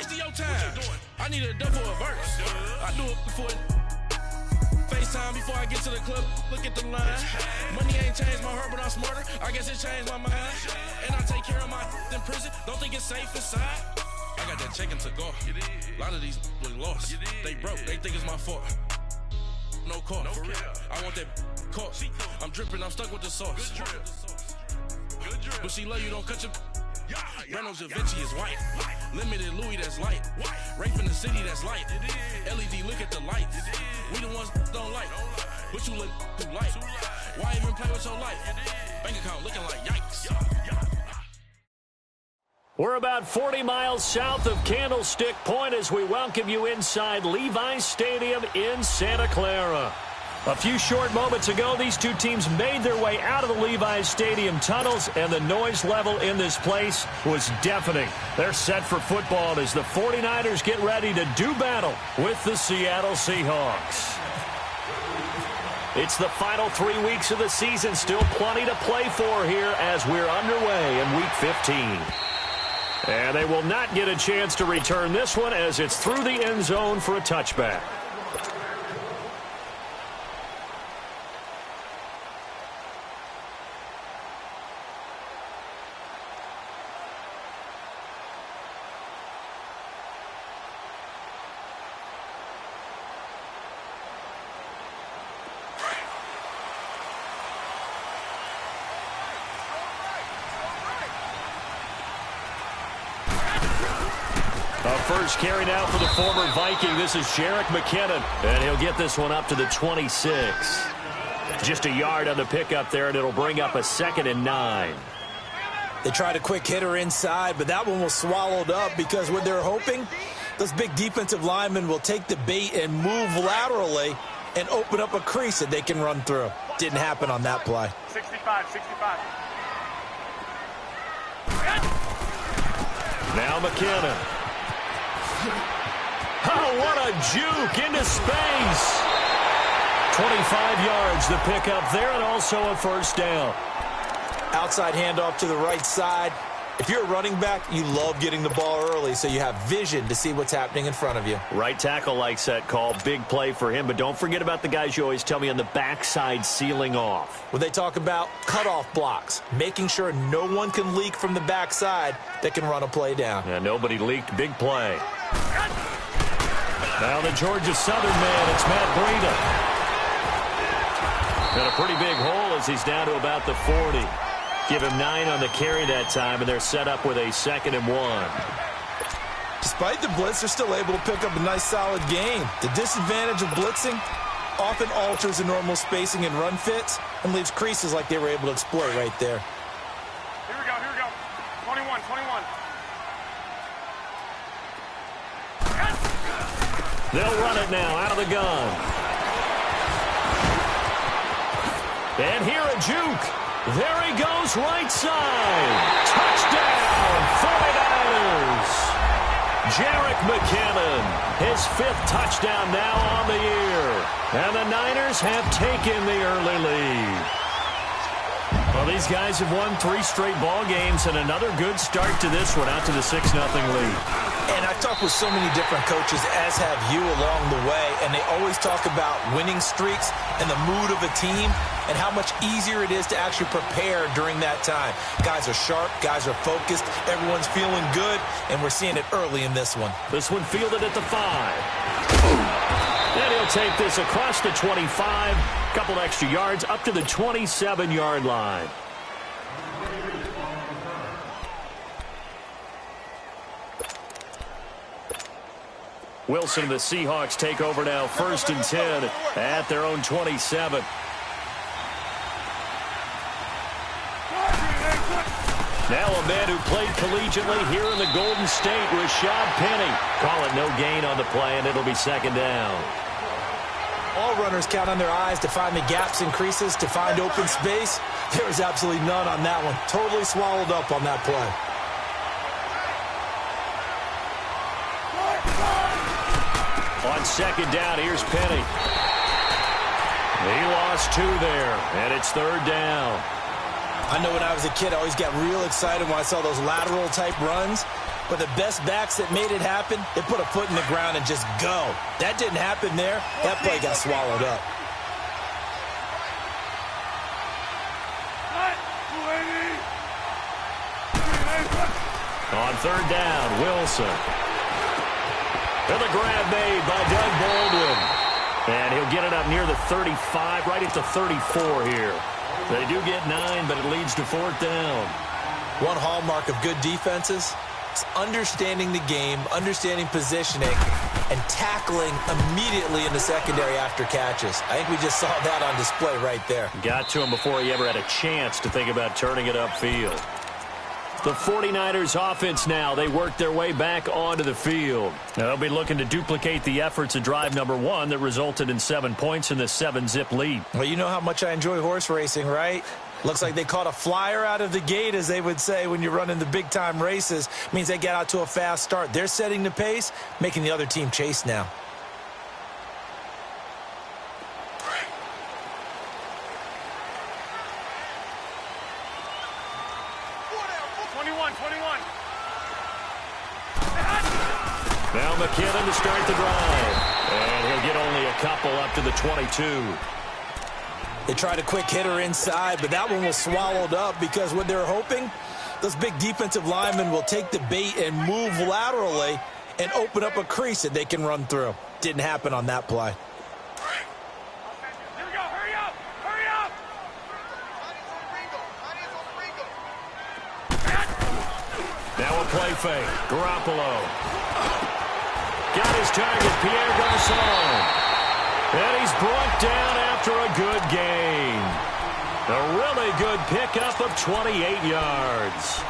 wasting your time. I need a double a verse. I do it before FaceTime before I get to the club. Look at the line. Money ain't changed my heart, but I'm smarter. I guess it changed my mind. And I take care of my in prison. Don't think it's safe inside. I got that chicken to go. A lot of these look lost. They broke. They think it's my fault. No call. For real. I want that caught. I'm dripping. I'm stuck with the sauce. But she love you. Don't cut your. Reynolds Da Vinci is white. Limited Louis that's light. Rape in the city that's light. LED look at the lights. We the ones don't like. But you look too light. Why even play with your life? Bank account looking like yikes. We're about 40 miles south of Candlestick Point as we welcome you inside Levi's Stadium in Santa Clara. A few short moments ago, these two teams made their way out of the Levi's Stadium tunnels, and the noise level in this place was deafening. They're set for football as the 49ers get ready to do battle with the Seattle Seahawks. It's the final 3 weeks of the season, still plenty to play for here as we're underway in Week 15. And they will not get a chance to return this one as it's through the end zone for a touchback. First carry now for the former Viking. This is Jerick McKinnon, and he'll get this one up to the 26. Just a yard on the pickup there, and it'll bring up a 2nd and 9. They tried a quick hitter inside, but that one was swallowed up because what they're hoping, those big defensive linemen will take the bait and move laterally and open up a crease that they can run through. Didn't happen on that play. 65. Now McKinnon. Oh, what a juke into space. 25 yards the pickup there, and also a first down. Outside handoff to the right side. If you're a running back, you love getting the ball early so you have vision to see what's happening in front of you. Right tackle likes that call. Big play for him, but don't forget about the guys you always tell me on the backside sealing off. When they talk about cutoff blocks, making sure no one can leak from the backside that can run a play down. Yeah, nobody leaked. Big play. Now the Georgia Southern man, it's Matt Breida. Got a pretty big hole as he's down to about the 40. Give him 9 on the carry that time, and they're set up with a 2nd and 1. Despite the blitz, they're still able to pick up a nice, solid gain. The disadvantage of blitzing often alters the normal spacing and run fits and leaves creases like they were able to exploit right there. Here we go. 21. They'll run it now out of the gun. And here a juke. There he goes, right side. Touchdown, 49ers. Jerick McKinnon, his 5th touchdown now on the year. And the Niners have taken the early lead. Well, these guys have won 3 straight ball games and another good start to this one, out to the 6-0 lead. And I've talked with so many different coaches, as have you along the way, and they always talk about winning streaks and the mood of a team and how much easier it is to actually prepare during that time. Guys are sharp, guys are focused, everyone's feeling good, and we're seeing it early in this one. This one fielded at the 5. And he'll take this across the 25, couple extra yards up to the 27-yard line. Wilson and the Seahawks take over now, 1st and 10 at their own 27. Now a man who played collegiately here in the Golden State, Rashad Penny. Call it no gain on the play, and it'll be 2nd down. All runners count on their eyes to find the gaps and creases, to find open space. There was absolutely none on that one. Totally swallowed up on that play. On 2nd down, here's Penny. He lost 2 there, and it's 3rd down. I know when I was a kid, I always got real excited when I saw those lateral-type runs. But the best backs that made it happen, they put a foot in the ground and just go. That didn't happen there. That play got swallowed up. On third down, Wilson. And the grab made by Doug Baldwin. And he'll get it up near the 35, right at the 34 here. They do get 9, but it leads to fourth down. One hallmark of good defenses is understanding the game, understanding positioning, and tackling immediately in the secondary after catches. I think we just saw that on display right there. Got to him before he ever had a chance to think about turning it upfield. The 49ers offense now, they work their way back onto the field. Now, they'll be looking to duplicate the efforts of drive number 1 that resulted in 7 points in the 7-zip lead. Well, you know how much I enjoy horse racing, right? Looks like they caught a flyer out of the gate, as they would say when you're running the big-time races. Means they get out to a fast start. They're setting the pace, making the other team chase now. Now McKinnon to start the drive. And he'll get only a couple up to the 22. They tried a quick hitter inside, but that one was swallowed up because what they're hoping, those big defensive linemen will take the bait and move laterally and open up a crease that they can run through. Didn't happen on that play. Here we go. Hurry up. Hurry up. Now a play fake. Garoppolo. Got his target, Pierre Garçon. And he's brought down after a good gain. A really good pickup of 28 yards.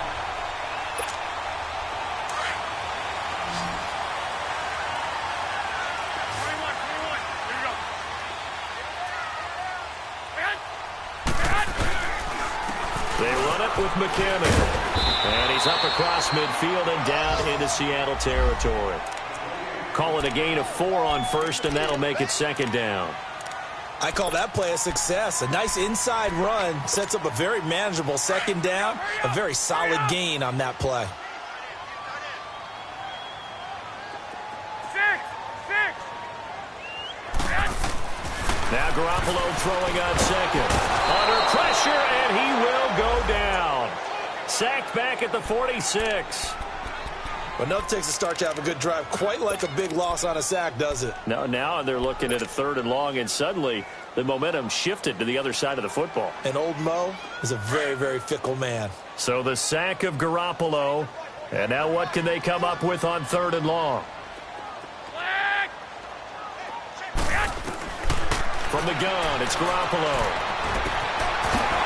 They run it with McKinnon. And he's up across midfield and down into Seattle territory. Call it a gain of 4 on first, and that'll make it second down. I call that play a success. A nice inside run sets up a very manageable second down. A very solid gain on that play. 6. Now Garoppolo throwing on second. Under pressure, and he will go down. Sacked back at the 46. But enough takes a start to have a good drive. Quite like a big loss on a sack, does it? No, now they're looking at a 3rd and long, and suddenly the momentum shifted to the other side of the football. And old Mo is a very, very fickle man. So the sack of Garoppolo, and now what can they come up with on 3rd and long? From the gun, it's Garoppolo.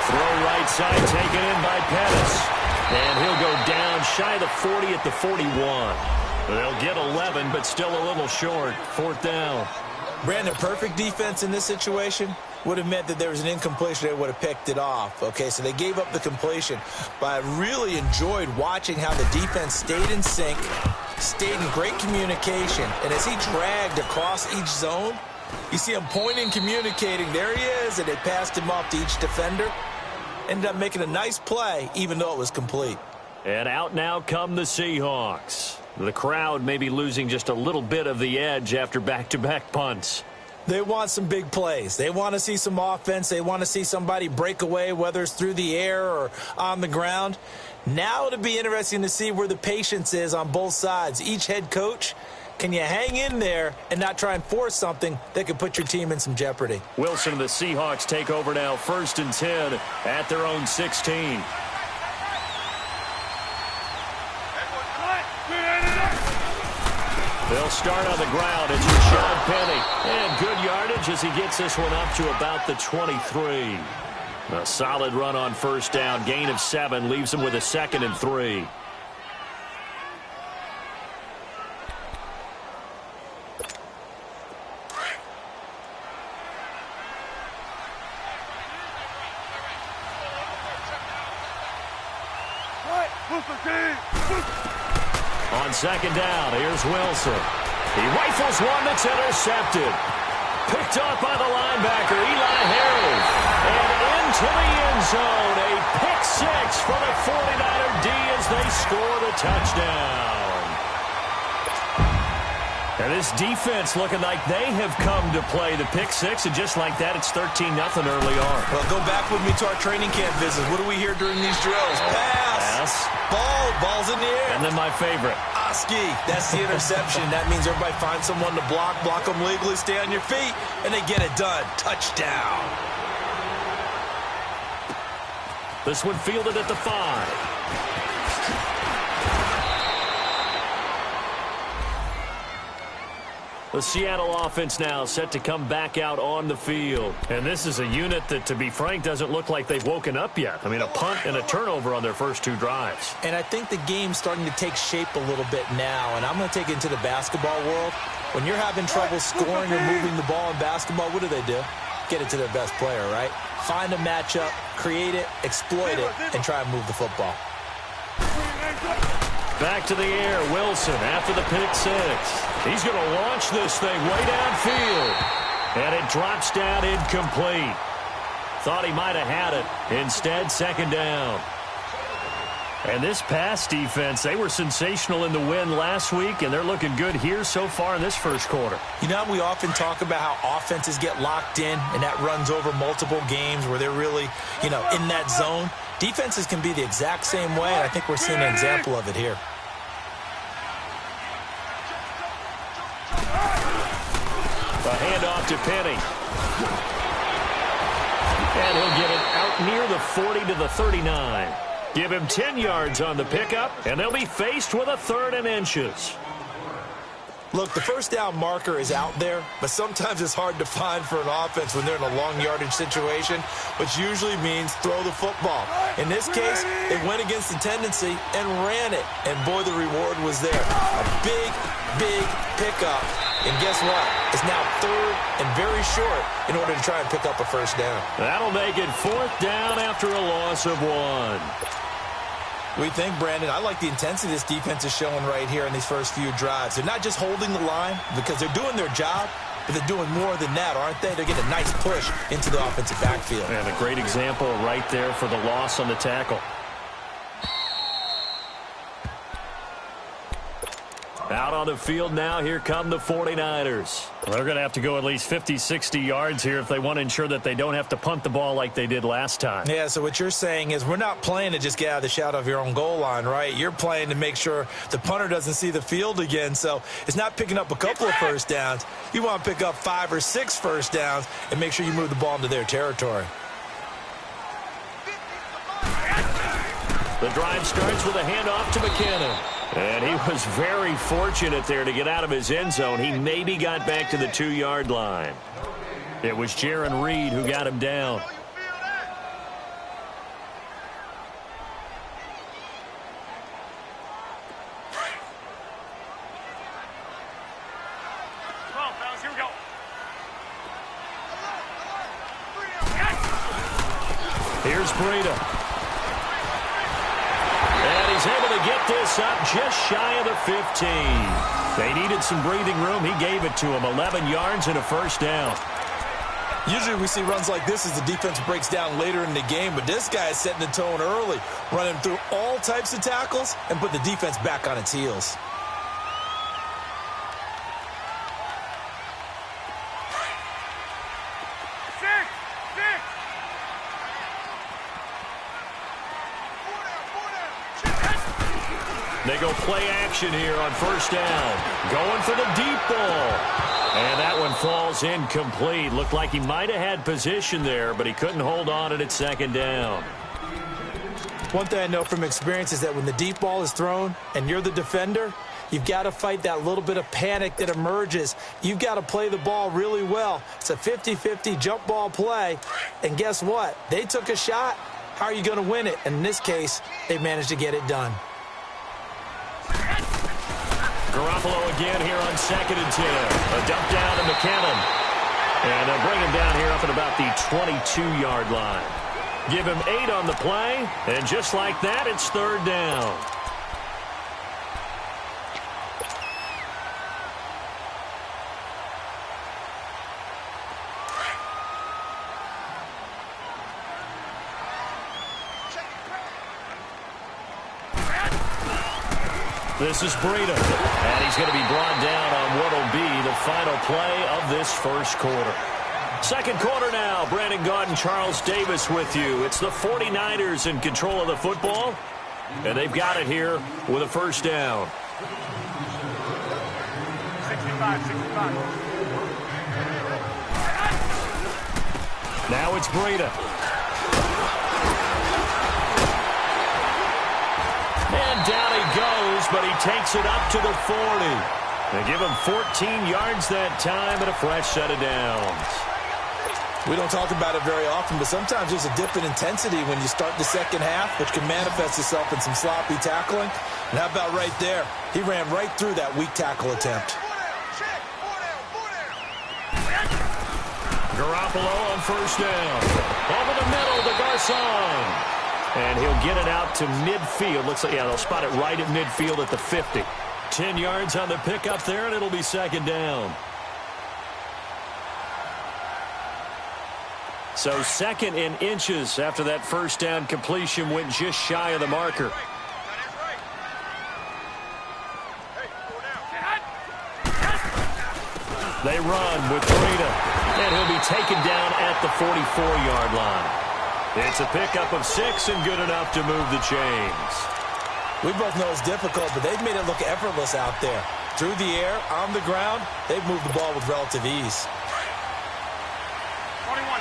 Throw right side, taken in by Pettis. And he'll go down shy of the 40 at the 41. They'll get 11, but still a little short. 4th down. Brandon, perfect defense in this situation would have meant that there was an incompletion. They would have picked it off. Okay, so they gave up the completion. But I really enjoyed watching how the defense stayed in sync, stayed in great communication. And as he dragged across each zone, you see him pointing, communicating. There he is, and they passed him off to each defender. Ended up making a nice play, even though it was complete. And out now come the Seahawks. The crowd may be losing just a little bit of the edge after back-to-back punts. They want some big plays. They want to see some offense. They want to see somebody break away, whether it's through the air or on the ground. Now it'll be interesting to see where the patience is on both sides. Each head coach, can you hang in there and not try and force something that could put your team in some jeopardy? Wilson and the Seahawks take over now, 1st and 10 at their own 16. They'll start on the ground. It's Rashad Penny. And good yardage as he gets this one up to about the 23. A solid run on 1st down. Gain of 7 leaves him with a 2nd and 3. On 2nd down, here's Wilson. He rifles one that's intercepted. Picked up by the linebacker, Eli Harold. And into the end zone. A pick six for the 49er D as they score the touchdown. And this defense looking like they have come to play the pick six, and just like that, it's 13-0 early on. Well, go back with me to our training camp visits. What do we hear during these drills? Pass. Ball's in the air. And then my favorite. Oski. That's the interception. That means everybody finds someone to block them legally, stay on your feet, and they get it done. Touchdown. This one fielded at the 5. The Seattle offense now set to come back out on the field. And this is a unit that, to be frank, doesn't look like they've woken up yet. I mean, a punt and a turnover on their first 2 drives. And I think the game's starting to take shape a little bit now. And I'm going to take it into the basketball world. When you're having trouble scoring or moving the ball in basketball, what do? Get it to their best player, right? Find a matchup, create it, exploit it, and try and move the football. Back to the air, Wilson after the pick six. He's going to launch this thing way downfield. And it drops down incomplete. Thought he might have had it. Instead, second down. And this pass defense, they were sensational in the win last week, and they're looking good here so far in this first quarter. You know, we often talk about how offenses get locked in, and that runs over multiple games where they're really, in that zone. Defenses can be the exact same way, and I think we're seeing an example of it here. A handoff to Penny. And he'll get it out near the 40 to the 39. Give him 10 yards on the pickup, and they'll be faced with a 3rd and inches. Look, the first down marker is out there, but sometimes it's hard to find for an offense when they're in a long yardage situation, which usually means throw the football. In this case, they went against the tendency and ran it, and boy, the reward was there. A big pickup, and guess what? It's now 3rd and very short in order to try and pick up a first down. That'll make it 4th down after a loss of 1. What do you think, Brandon? I like the intensity this defense is showing right here in these first few drives. They're not just holding the line because they're doing their job, but they're doing more than that, aren't they? They're getting a nice push into the offensive backfield. And a great example right there for the loss on the tackle. Out on the field now, here come the 49ers. They're going to have to go at least 50, 60 yards here if they want to ensure that they don't have to punt the ball like they did last time. Yeah, so what you're saying is we're not playing to just get out of the shadow of your own goal line, right? You're playing to make sure the punter doesn't see the field again. So it's not picking up a couple of first downs. You want to pick up 5 or 6 first downs and make sure you move the ball into their territory. The drive starts with a handoff to McKinnon. And he was very fortunate there to get out of his end zone. He maybe got back to the 2-yard line. It was Jaron Reed who got him down. Come on, fellas, here we go. Here's Breida. And he's able to get this up just shy of the 15. They needed some breathing room. He gave it to him. 11 yards and a first down. Usually we see runs like this as the defense breaks down later in the game, but this guy is setting the tone early, running through all types of tackles and put the defense back on its heels. They go play action here on first down. Going for the deep ball. And that one falls incomplete. Looked like he might have had position there, but he couldn't hold on at second down. One thing I know from experience is that when the deep ball is thrown and you're the defender, you've got to fight that little bit of panic that emerges. You've got to play the ball really well. It's a 50-50 jump ball play. And guess what? They took a shot. How are you going to win it? And in this case, they managed to get it done. Garoppolo again here on 2nd and 10. A dump down to McKinnon. And they'll bring him down here up at about the 22-yard line. Give him 8 on the play, and just like that, it's 3rd down. This is Breida, and he's going to be brought down on what will be the final play of this first quarter. Second quarter now. Brandon Gaudin, Charles Davis with you. It's the 49ers in control of the football, and they've got it here with a first down. 65. Now it's Breida. And down he goes, but he takes it up to the 40. They give him 14 yards that time and a fresh set of downs. We don't talk about it very often, but sometimes there's a dip in intensity when you start the second half, which can manifest itself in some sloppy tackling. And how about right there? He ran right through that weak tackle attempt. Garoppolo on first down. Over the middle to Garcon. And he'll get it out to midfield. Looks like, yeah, they'll spot it right at midfield at the 50. 10 yards on the pickup there, and it'll be second down. So second in inches after that first down completion went just shy of the marker. They run with Breida, and he'll be taken down at the 44-yard line. It's a pickup of 6 and good enough to move the chains. We both know it's difficult, but they've made it look effortless out there. Through the air, on the ground, they've moved the ball with relative ease. 21.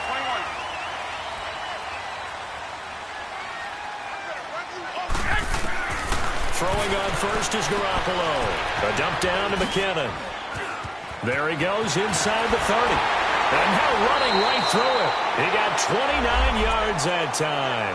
Throwing on first is Garoppolo. A dump down to McKinnon. There he goes inside the 30. And now running right through it. He got 29 yards that time.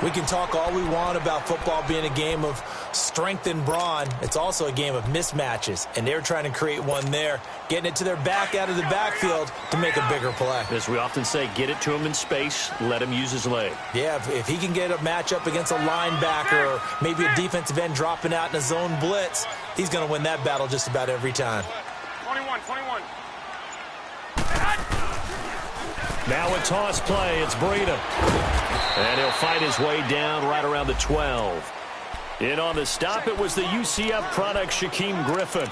We can talk all we want about football being a game of strength and brawn. It's also a game of mismatches, and they're trying to create one there, getting it to their back out of the backfield to make a bigger play. As we often say, get it to him in space, let him use his leg. Yeah, if he can get a matchup against a linebacker or maybe a defensive end dropping out in a zone blitz, he's going to win that battle just about every time. 21. Now a toss play. It's Breida. And he'll fight his way down right around the 12. In on the stop, it was the UCF product, Shaquem Griffin.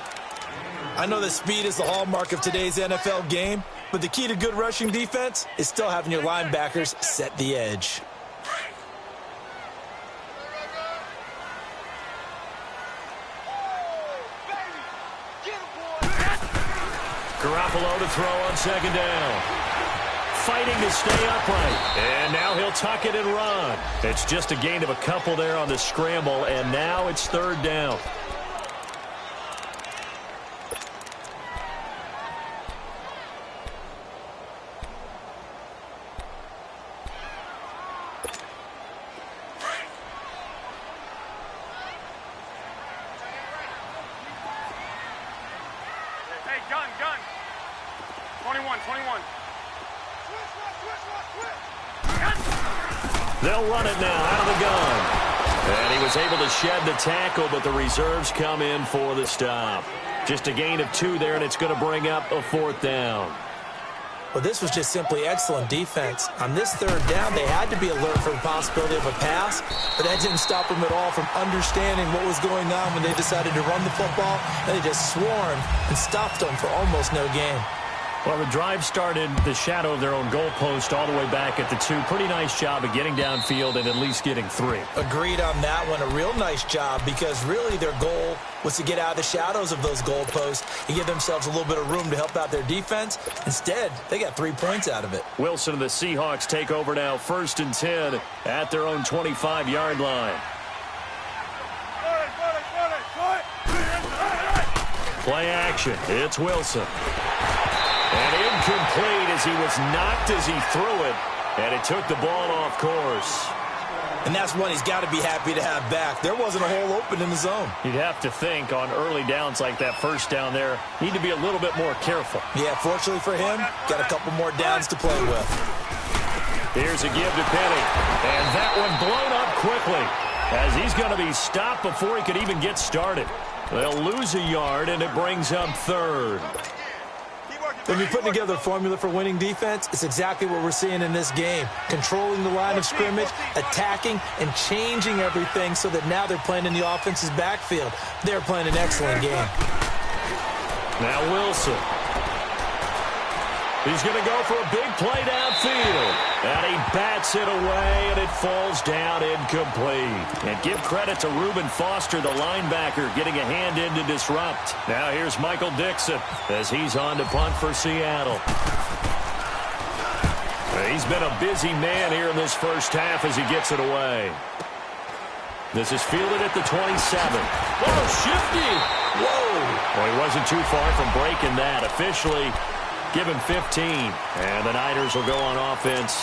I know that speed is the hallmark of today's NFL game, but the key to good rushing defense is still having your linebackers set the edge. Garoppolo to throw on second down. Fighting to stay upright. And now he'll tuck it and run. It's just a gain of a couple there on the scramble, and now it's third down. Hey, gun. 21. They'll run it now out of the gun. And he was able to shed the tackle, but the reserves come in for the stop. Just a gain of 2 there, and it's going to bring up a fourth down. Well, this was just simply excellent defense. On this third down, they had to be alert for the possibility of a pass, but that didn't stop them at all from understanding what was going on when they decided to run the football, and they just swarmed and stopped them for almost no gain. Well, the drive started the shadow of their own goalpost all the way back at the 2. Pretty nice job of getting downfield and at least getting 3. Agreed on that one. A real nice job because really their goal was to get out of the shadows of those goalposts and give themselves a little bit of room to help out their defense. Instead, they got 3 points out of it. Wilson and the Seahawks take over now, 1st and 10 at their own 25-yard line. Play action. It's Wilson. And incomplete as he was knocked as he threw it. And it took the ball off course. And that's one he's got to be happy to have back. There wasn't a hole open in the zone. You'd have to think on early downs like that first down there, need to be a little bit more careful. Yeah, fortunately for him, got a couple more downs to play with. Here's a give to Penny. And that one blown up quickly as he's going to be stopped before he could even get started. They'll lose a yard, and it brings up third. Keep working. When you're putting together a formula for winning defense, it's exactly what we're seeing in this game. Controlling the line of scrimmage, attacking, and changing everything so that now they're playing in the offense's backfield. They're playing an excellent game. Now Wilson. He's going to go for a big play downfield. And he bats it away, and it falls down incomplete. And give credit to Reuben Foster, the linebacker, getting a hand in to disrupt. Now here's Michael Dixon as he's on to punt for Seattle. He's been a busy man here in this first half as he gets it away. This is fielded at the 27. Whoa, shifty. Whoa. Well, he wasn't too far from breaking that. Officially, give him 15. And the Niners will go on offense,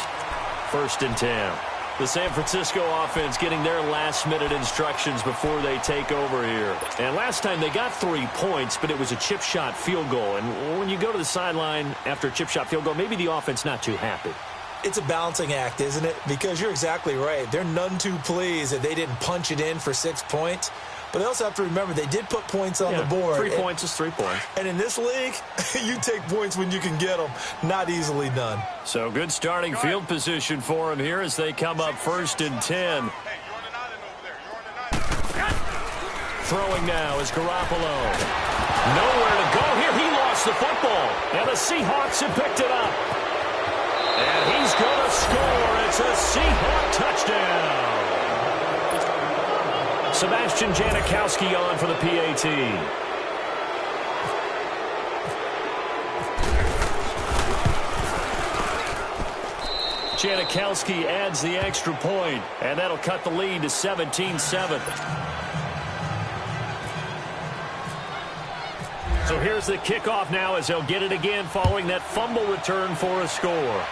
1st and 10. The San Francisco offense getting their last-minute instructions before they take over here. And last time they got 3 points, but it was a chip shot field goal. And when you go to the sideline after a chip shot field goal, maybe the offense not too happy. It's a balancing act, isn't it? Because you're exactly right. They're none too pleased that they didn't punch it in for 6 points. But they also have to remember they did put points on the board. 3 points is 3 points. And in this league, you take points when you can get them. Not easily done. So good starting field position for him here as they come up 1st and 10. Throwing now is Garoppolo. Nowhere to go here. He lost the football. And the Seahawks have picked it up. And he's going to score. It's a Seahawk touchdown. Sebastian Janikowski on for the PAT. Janikowski adds the extra point, and that'll cut the lead to 17-7. So here's the kickoff now as they'll get it again following that fumble return for a score.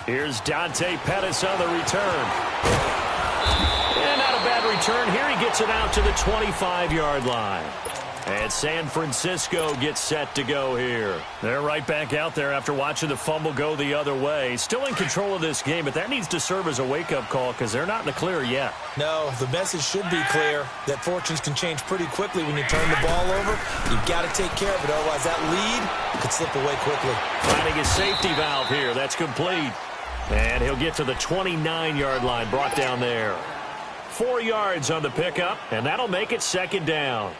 Here's Dante Pettis on the return. And not a bad return. Here he gets it out to the 25-yard line. And San Francisco gets set to go here. They're right back out there after watching the fumble go the other way. Still in control of this game, but that needs to serve as a wake-up call because they're not in the clear yet. No, the message should be clear that fortunes can change pretty quickly when you turn the ball over. You've got to take care of it, otherwise that lead could slip away quickly. Finding his safety valve here. That's complete. And he'll get to the 29-yard line, brought down there. 4 yards on the pickup, and that'll make it 2nd down.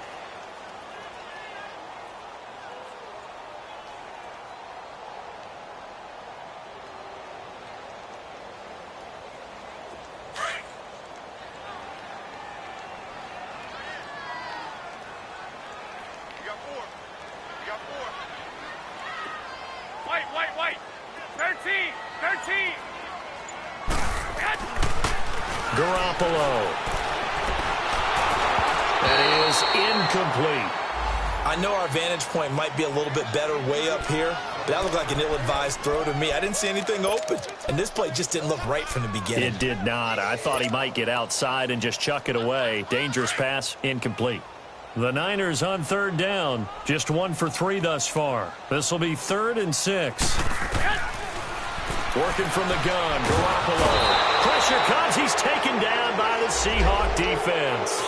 Wait. 13. Garoppolo. That is incomplete. I know our vantage point might be a little bit better way up here, but that looked like an ill-advised throw to me. I didn't see anything open, and this play just didn't look right from the beginning. It did not. I thought he might get outside and just chuck it away. Dangerous pass, incomplete. The Niners on 3rd down. Just 1 for 3 thus far. This will be 3rd and 6. Working from the gun, Garoppolo. Pressure comes. He's taken down by the Seahawk defense.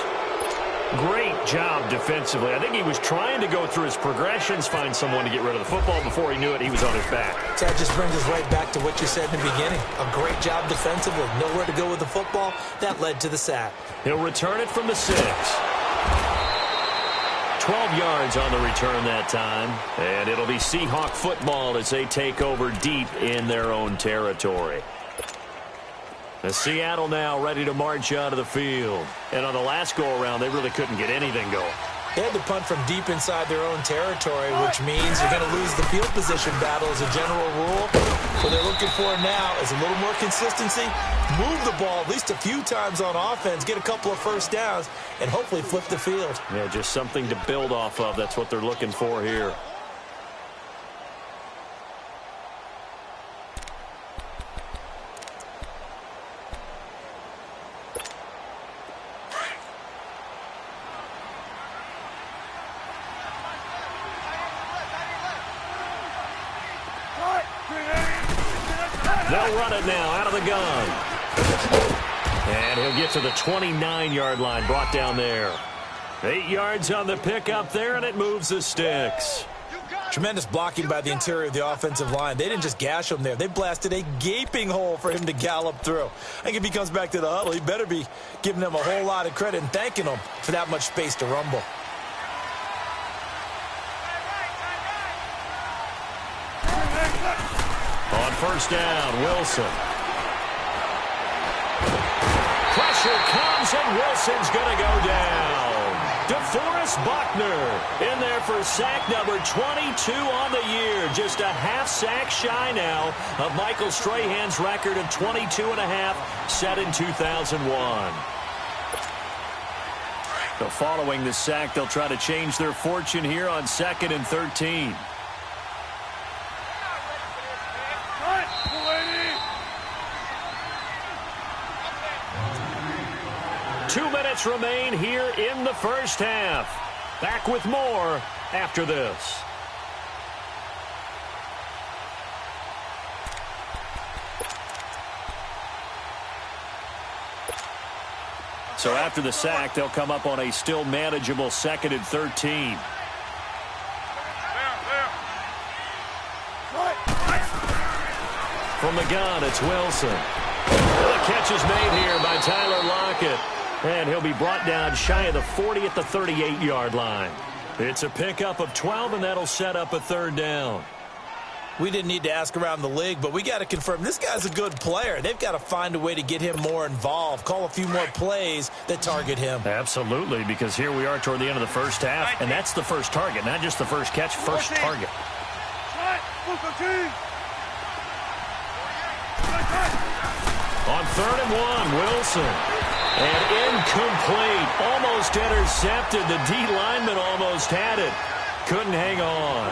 Great job defensively. I think he was trying to go through his progressions, find someone to get rid of the football. Before he knew it, he was on his back. So that just brings us right back to what you said in the beginning. A great job defensively. Nowhere to go with the football. That led to the sack. He'll return it from the 6. 12 yards on the return that time. And it'll be Seahawk football as they take over deep in their own territory. The Seattle now ready to march out of the field. And on the last go-around, they really couldn't get anything going. They had to punt from deep inside their own territory, which means you're going to lose the field position battle as a general rule. What they're looking for now is a little more consistency, move the ball at least a few times on offense, get a couple of first downs, and hopefully flip the field. Yeah, just something to build off of. That's what they're looking for here. They'll run it now out of the gun. And he'll get to the 29-yard line, brought down there. 8 yards on the pickup there, and it moves the sticks. Tremendous blocking by the interior of the offensive line. They didn't just gash him there. They blasted a gaping hole for him to gallop through. I think if he comes back to the huddle, he better be giving them a whole lot of credit and thanking them for that much space to rumble. On first down, Wilson. Pressure comes, and Wilson's going to go down. DeForest Buckner in there for sack number 22 on the year. Just a half sack shy now of Michael Strahan's record of 22.5 set in 2001. So following the sack, they'll try to change their fortune here on 2nd and 13. Remain here in the first half. Back with more after this. So after the sack, they'll come up on a still manageable 2nd and 13. From the gun, it's Wilson. The catch is made here by Tyler Lockett. And he'll be brought down shy of the 40 at the 38-yard line. It's a pickup of 12, and that'll set up a 3rd down. We didn't need to ask around the league, but we got to confirm this guy's a good player. They've got to find a way to get him more involved, call a few more plays that target him. Absolutely, because here we are toward the end of the first half, and that's the first target, not just the first catch, first target. On 3rd and 1, Wilson. And incomplete. Almost intercepted. The D lineman almost had it. Couldn't hang on.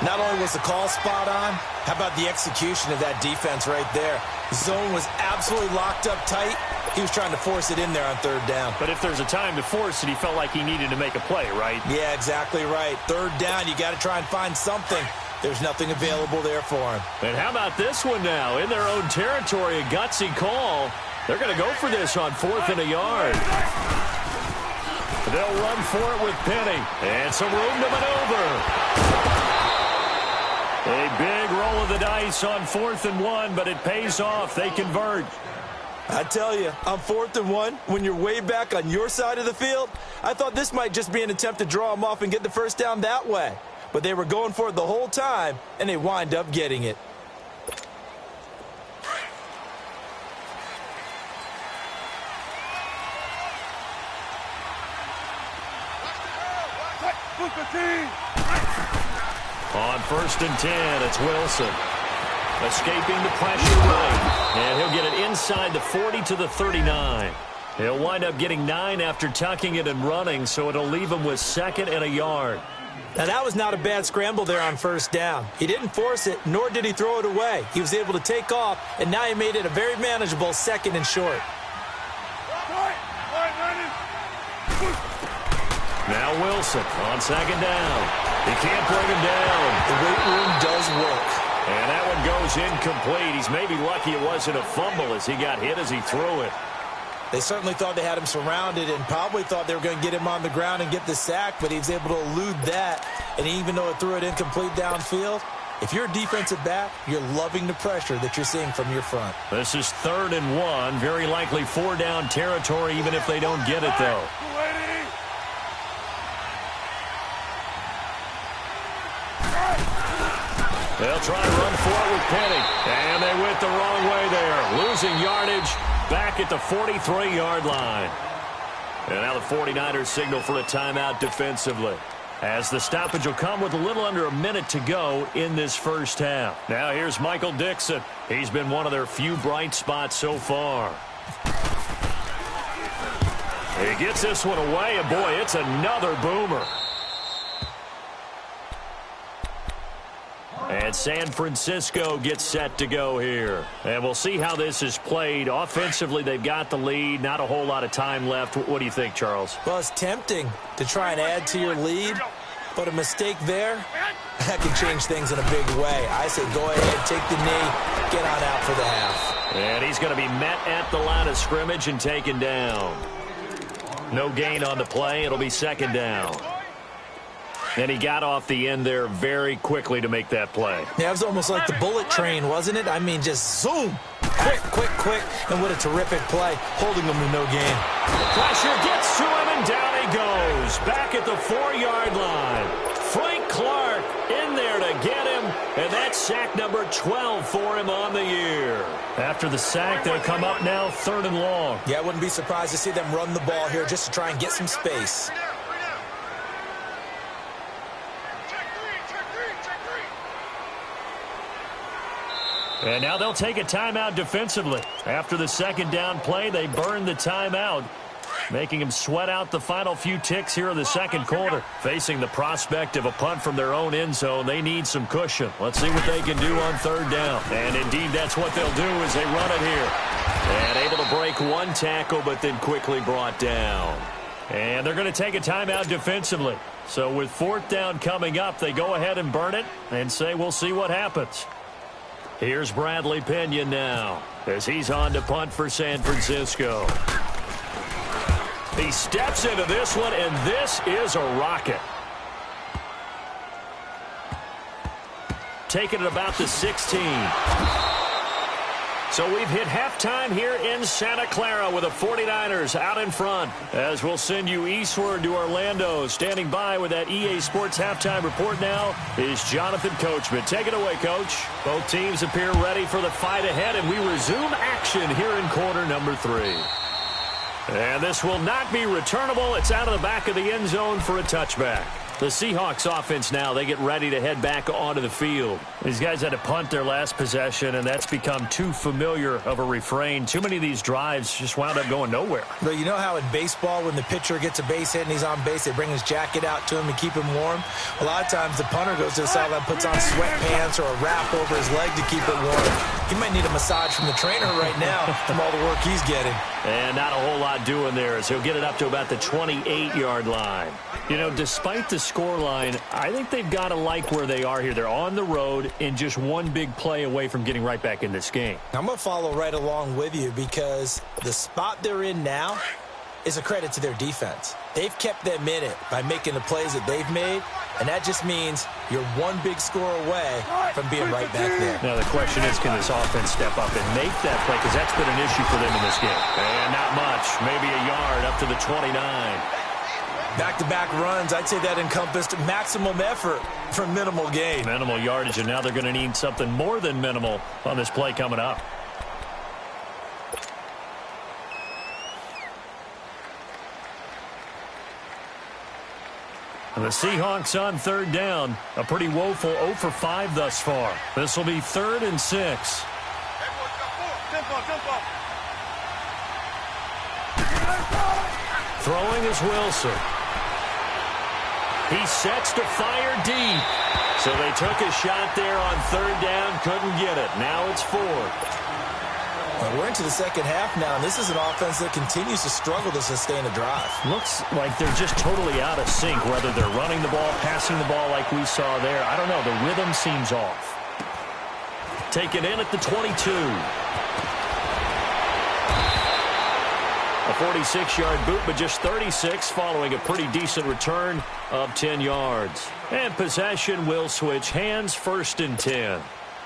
Not only was the call spot on, how about the execution of that defense right there? The zone was absolutely locked up tight. He was trying to force it in there on 3rd down. But if there's a time to force it, he felt like he needed to make a play, right? Yeah, exactly right. 3rd down, you got to try and find something. There's nothing available there for him. And how about this one now? In their own territory, a gutsy call. They're going to go for this on 4th and a yard. They'll run for it with Penny. And some room to maneuver. A big roll of the dice on 4th and 1, but it pays off. They convert. I tell you, on 4th and 1, when you're way back on your side of the field, I thought this might just be an attempt to draw them off and get the first down that way. But they were going for it the whole time, and they wind up getting it. On 1st and 10, it's Wilson. Escaping the pressure right. And he'll get it inside the 40 to the 39. He'll wind up getting 9 after tucking it and running, so it'll leave him with 2nd and a yard. Now, that was not a bad scramble there on 1st down. He didn't force it, nor did he throw it away. He was able to take off, and now he made it a very manageable 2nd and short. Now Wilson on 2nd down. He can't bring him down. The weight room does work. And that one goes incomplete. He's maybe lucky it wasn't a fumble as he got hit as he threw it. They certainly thought they had him surrounded and probably thought they were going to get him on the ground and get the sack, but he was able to elude that. And even though it threw it incomplete downfield, if you're a defensive back, you're loving the pressure that you're seeing from your front. This is 3rd and 1. Very likely 4-down territory even if they don't get it, though. They'll try to run for it with Penny. And they went the wrong way there. Losing yardage back at the 43-yard line. And now the 49ers signal for a timeout defensively. As the stoppage will come with a little under a minute to go in this first half. Now here's Michael Dixon. He's been one of their few bright spots so far. He gets this one away, and boy, it's another boomer. And San Francisco gets set to go here. And we'll see how this is played. Offensively, they've got the lead. Not a whole lot of time left. What do you think, Charles? Well, it's tempting to try and add to your lead, but a mistake there, that can change things in a big way. I say go ahead, take the knee, get on out for the half. And he's going to be met at the line of scrimmage and taken down. No gain on the play. It'll be 2nd down. And he got off the end there very quickly to make that play. Yeah, it was almost like the bullet train, wasn't it? I mean, just zoom. Quick, quick, quick. And what a terrific play, holding him to no gain. Pressure gets to him, and down he goes. Back at the 4-yard line. Frank Clark in there to get him, and that's sack number 12 for him on the year. After the sack, they'll come up now 3rd and long. Yeah, I wouldn't be surprised to see them run the ball here just to try and get some space. And now they'll take a timeout defensively. After the 2nd down play, they burn the timeout, making them sweat out the final few ticks here in the 2nd quarter. Facing the prospect of a punt from their own end zone, they need some cushion. Let's see what they can do on 3rd down. And indeed, that's what they'll do as they run it here. And able to break one tackle, but then quickly brought down. And they're going to take a timeout defensively. So with 4th down coming up, they go ahead and burn it and say we'll see what happens. Here's Bradley Pinion now as he's on to punt for San Francisco. He steps into this one, and this is a rocket. Taking it about the 16. So we've hit halftime here in Santa Clara with the 49ers out in front. As we'll send you eastward to Orlando. Standing by with that EA Sports halftime report now is Jonathan Coachman. Take it away, Coach. Both teams appear ready for the fight ahead, and we resume action here in quarter number 3. And this will not be returnable. It's out of the back of the end zone for a touchback. The Seahawks offense now, they get ready to head back onto the field. These guys had to punt their last possession, and that's become too familiar of a refrain. Too many of these drives just wound up going nowhere. But you know how in baseball, when the pitcher gets a base hit and he's on base, they bring his jacket out to him to keep him warm? A lot of times the punter goes to the sideline, puts on sweatpants or a wrap over his leg to keep it warm. He might need a massage from the trainer right now from all the work he's getting. And not a whole lot doing there as he'll get it up to about the 28-yard line. You know, despite the scoreline, I think they've got to like where they are here. They're on the road and just one big play away from getting right back in this game. I'm going to follow right along with you because the spot they're in now is a credit to their defense. They've kept them in it by making the plays that they've made, and that just means you're one big score away from being right back there. Now the question is, can this offense step up and make that play? Because that's been an issue for them in this game. And not much, maybe a yard up to the 29. Back-to-back runs, I'd say that encompassed maximum effort for minimal gain. Minimal yardage, and now they're going to need something more than minimal on this play coming up. And the Seahawks on 3rd down. A pretty woeful 0 for 5 thus far. This will be 3rd and 6. Throwing is Wilson. He sets to fire deep. So they took a shot there on 3rd down, couldn't get it. Now it's 4th. Well, we're into the 2nd half now, and this is an offense that continues to struggle to sustain a drive. Looks like they're just totally out of sync, whether they're running the ball, passing the ball like we saw there. I don't know. The rhythm seems off. Taken in at the 22. A 46-yard boot, but just 36 following a pretty decent return of 10 yards. And possession will switch hands, 1st and 10.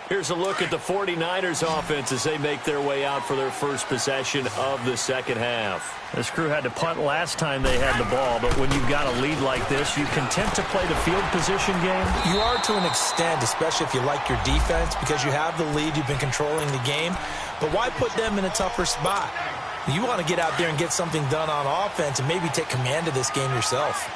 Here's a look at the 49ers offense as they make their way out for their first possession of the 2nd half. This crew had to punt last time they had the ball, but when you've got a lead like this, you content to play the field position game? You are to an extent, especially if you like your defense, because you have the lead, you've been controlling the game. But why put them in a tougher spot? You want to get out there and get something done on offense and maybe take command of this game yourself.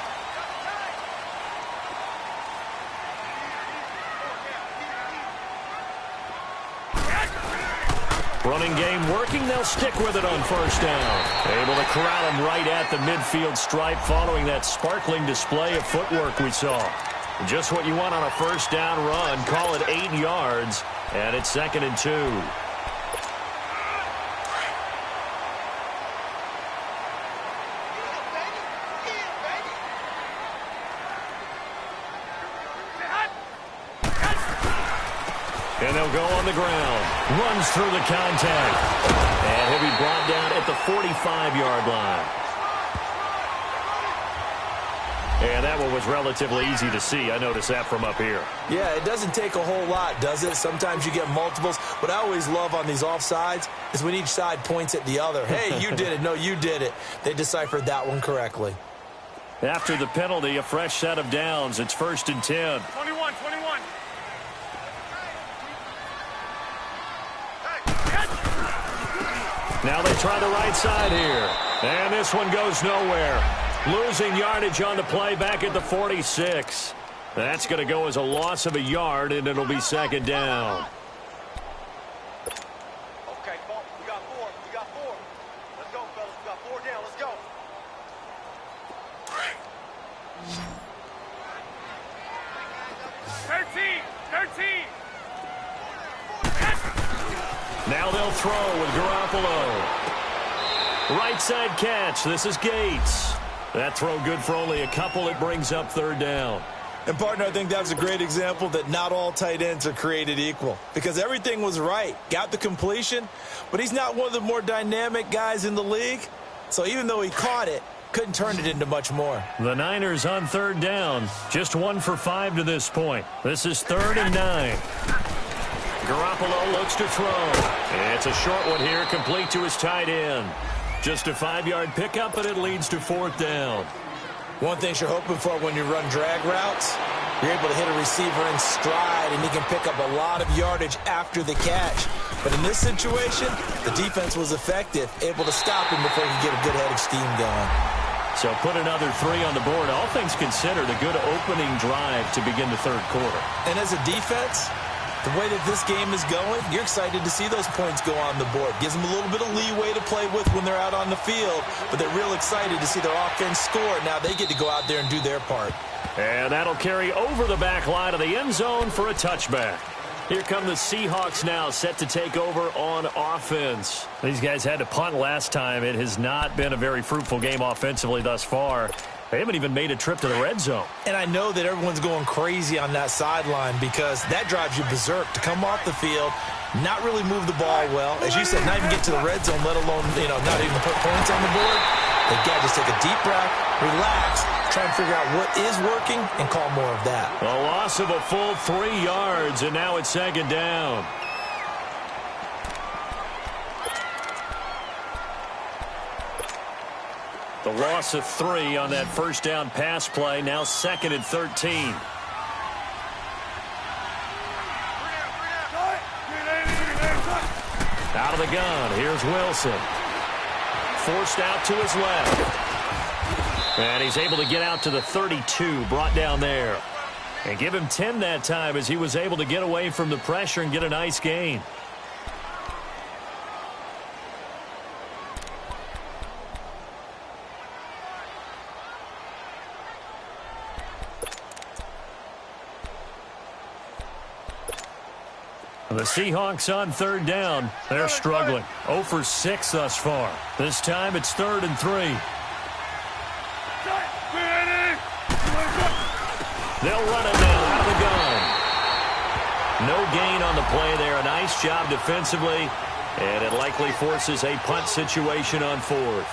Running game working. They'll stick with it on 1st down. Able to corral him right at the midfield stripe following that sparkling display of footwork we saw. Just what you want on a 1st down run. Call it 8 yards, and it's 2nd and 2. And they'll go on the ground. Runs through the contact. And he'll be brought down at the 45-yard line. And that one was relatively easy to see. I noticed that from up here. Yeah, it doesn't take a whole lot, does it? Sometimes you get multiples. What I always love on these offsides is when each side points at the other. Hey, you did it. No, you did it. They deciphered that one correctly. After the penalty, a fresh set of downs. It's 1st and 10. 21. Now they try the right side here. And this one goes nowhere. Losing yardage on the play back at the 46. That's going to go as a loss of a yard, and it'll be 2nd down. Okay, we got 4. Let's go, fellas. We got 4 down. Let's go. Thirteen. Now they'll throw with Garoppolo. Right side catch. This is Gates. That throw good for only a couple. It brings up 3rd down. And, partner, I think that was a great example that not all tight ends are created equal. Because everything was right. Got the completion, but he's not one of the more dynamic guys in the league. So even though he caught it, couldn't turn it into much more. The Niners on 3rd down. Just 1 for 5 to this point. This is 3rd and 9. Garoppolo looks to throw. It's a short one here, complete to his tight end. Just a 5-yard pickup, but it leads to 4th down. One thing you're hoping for when you run drag routes, you're able to hit a receiver in stride, and he can pick up a lot of yardage after the catch. But in this situation, the defense was effective, able to stop him before he could get a good head of steam going. So put another 3 on the board. All things considered, a good opening drive to begin the 3rd quarter. And as a defense, the way that this game is going, you're excited to see those points go on the board. Gives them a little bit of leeway to play with when they're out on the field, but they're real excited to see their offense score. Now they get to go out there and do their part. And that'll carry over the back line of the end zone for a touchback. Here come the Seahawks now, set to take over on offense. These guys had to punt last time. It has not been a very fruitful game offensively thus far. They haven't even made a trip to the red zone. And I know that everyone's going crazy on that sideline because that drives you berserk to come off the field, not really move the ball well. As you said, not even get to the red zone, let alone, not even put points on the board. They got to just take a deep breath, relax, try and figure out what is working and call more of that. A loss of a full 3 yards, and now it's 2nd down. The loss of 3 on that 1st down pass play, now 2nd and 13. Out of the gun, here's Wilson. Forced out to his left. And he's able to get out to the 32, brought down there. And give him 10 that time as he was able to get away from the pressure and get a nice gain. The Seahawks on 3rd down. They're struggling. 0 for 6 thus far. This time it's 3rd and 3. They'll run it now out of the gun. No gain on the play there. A nice job defensively. And it likely forces a punt situation on 4th.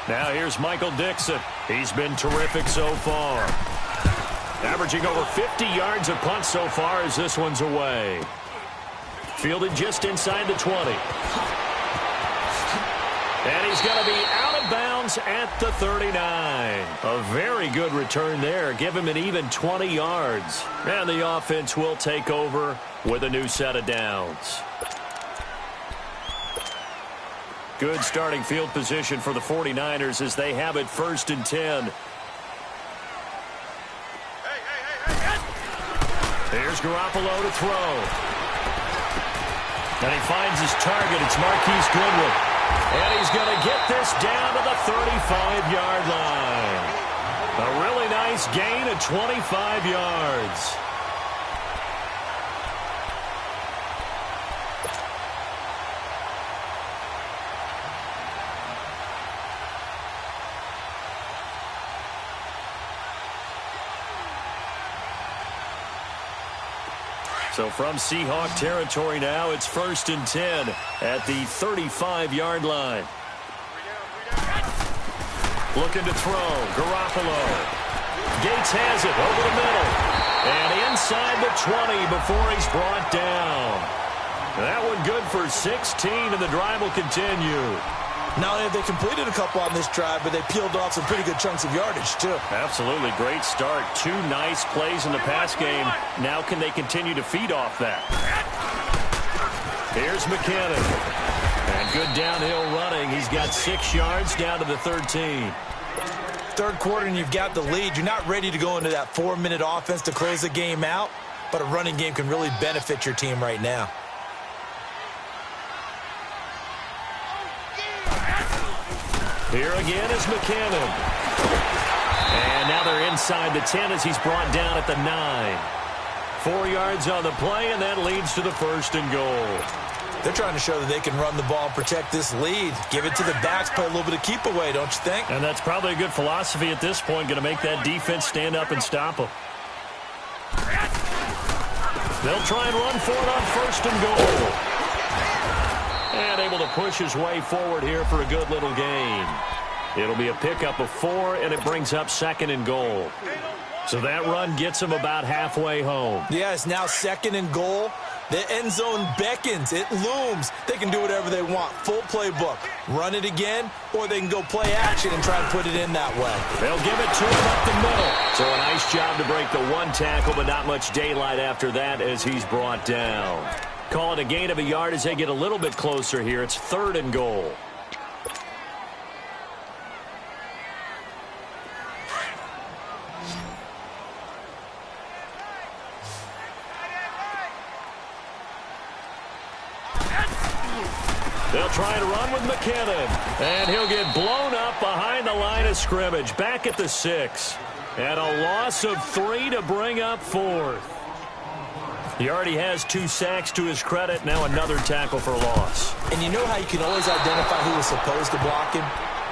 Now here's Michael Dixon. He's been terrific so far. Averaging over 50 yards of punt so far as this one's away. Fielded just inside the 20. And he's going to be out of bounds at the 39. A very good return there. Give him an even 20 yards. And the offense will take over with a new set of downs. Good starting field position for the 49ers as they have it 1st and 10. Here's Garoppolo to throw. And he finds his target. It's Marquise Goodwin. And he's going to get this down to the 35-yard line. A really nice gain of 25 yards. So from Seahawk territory now, it's 1st and 10 at the 35-yard line. Looking to throw, Garoppolo. Gates has it over the middle. And inside the 20 before he's brought down. That one good for 16, and the drive will continue. Not only have they completed a couple on this drive, but they peeled off some pretty good chunks of yardage, too. Absolutely. Great start. 2 nice plays in the pass game. Now can they continue to feed off that? Here's McKinnon. And good downhill running. He's got 6 yards down to the 13. Third quarter and you've got the lead. You're not ready to go into that 4-minute offense to close the game out, but a running game can really benefit your team right now. Here again is McKinnon. And now they're inside the 10 as he's brought down at the 9. 4 yards on the play, and that leads to the 1st and goal. They're trying to show that they can run the ball and protect this lead. Give it to the backs, play a little bit of keep away, don't you think? And that's probably a good philosophy at this point, going to make that defense stand up and stop them. They'll try and run for it on 1st and goal. And able to push his way forward here for a good little gain. It'll be a pickup of 4, and it brings up 2nd and goal. So that run gets him about halfway home. Yeah, it's now 2nd and goal. The end zone beckons. It looms. They can do whatever they want. Full playbook. Run it again, or they can go play action and try and put it in that way. They'll give it to him up the middle. So a nice job to break the 1 tackle, but not much daylight after that as he's brought down. Call it a gain of a yard as they get a little bit closer here. It's 3rd and goal. They'll try to run with McKinnon. And he'll get blown up behind the line of scrimmage. Back at the 6. And a loss of 3 to bring up 4th. He already has 2 sacks to his credit. Now another tackle for loss. And you know how you can always identify who was supposed to block him?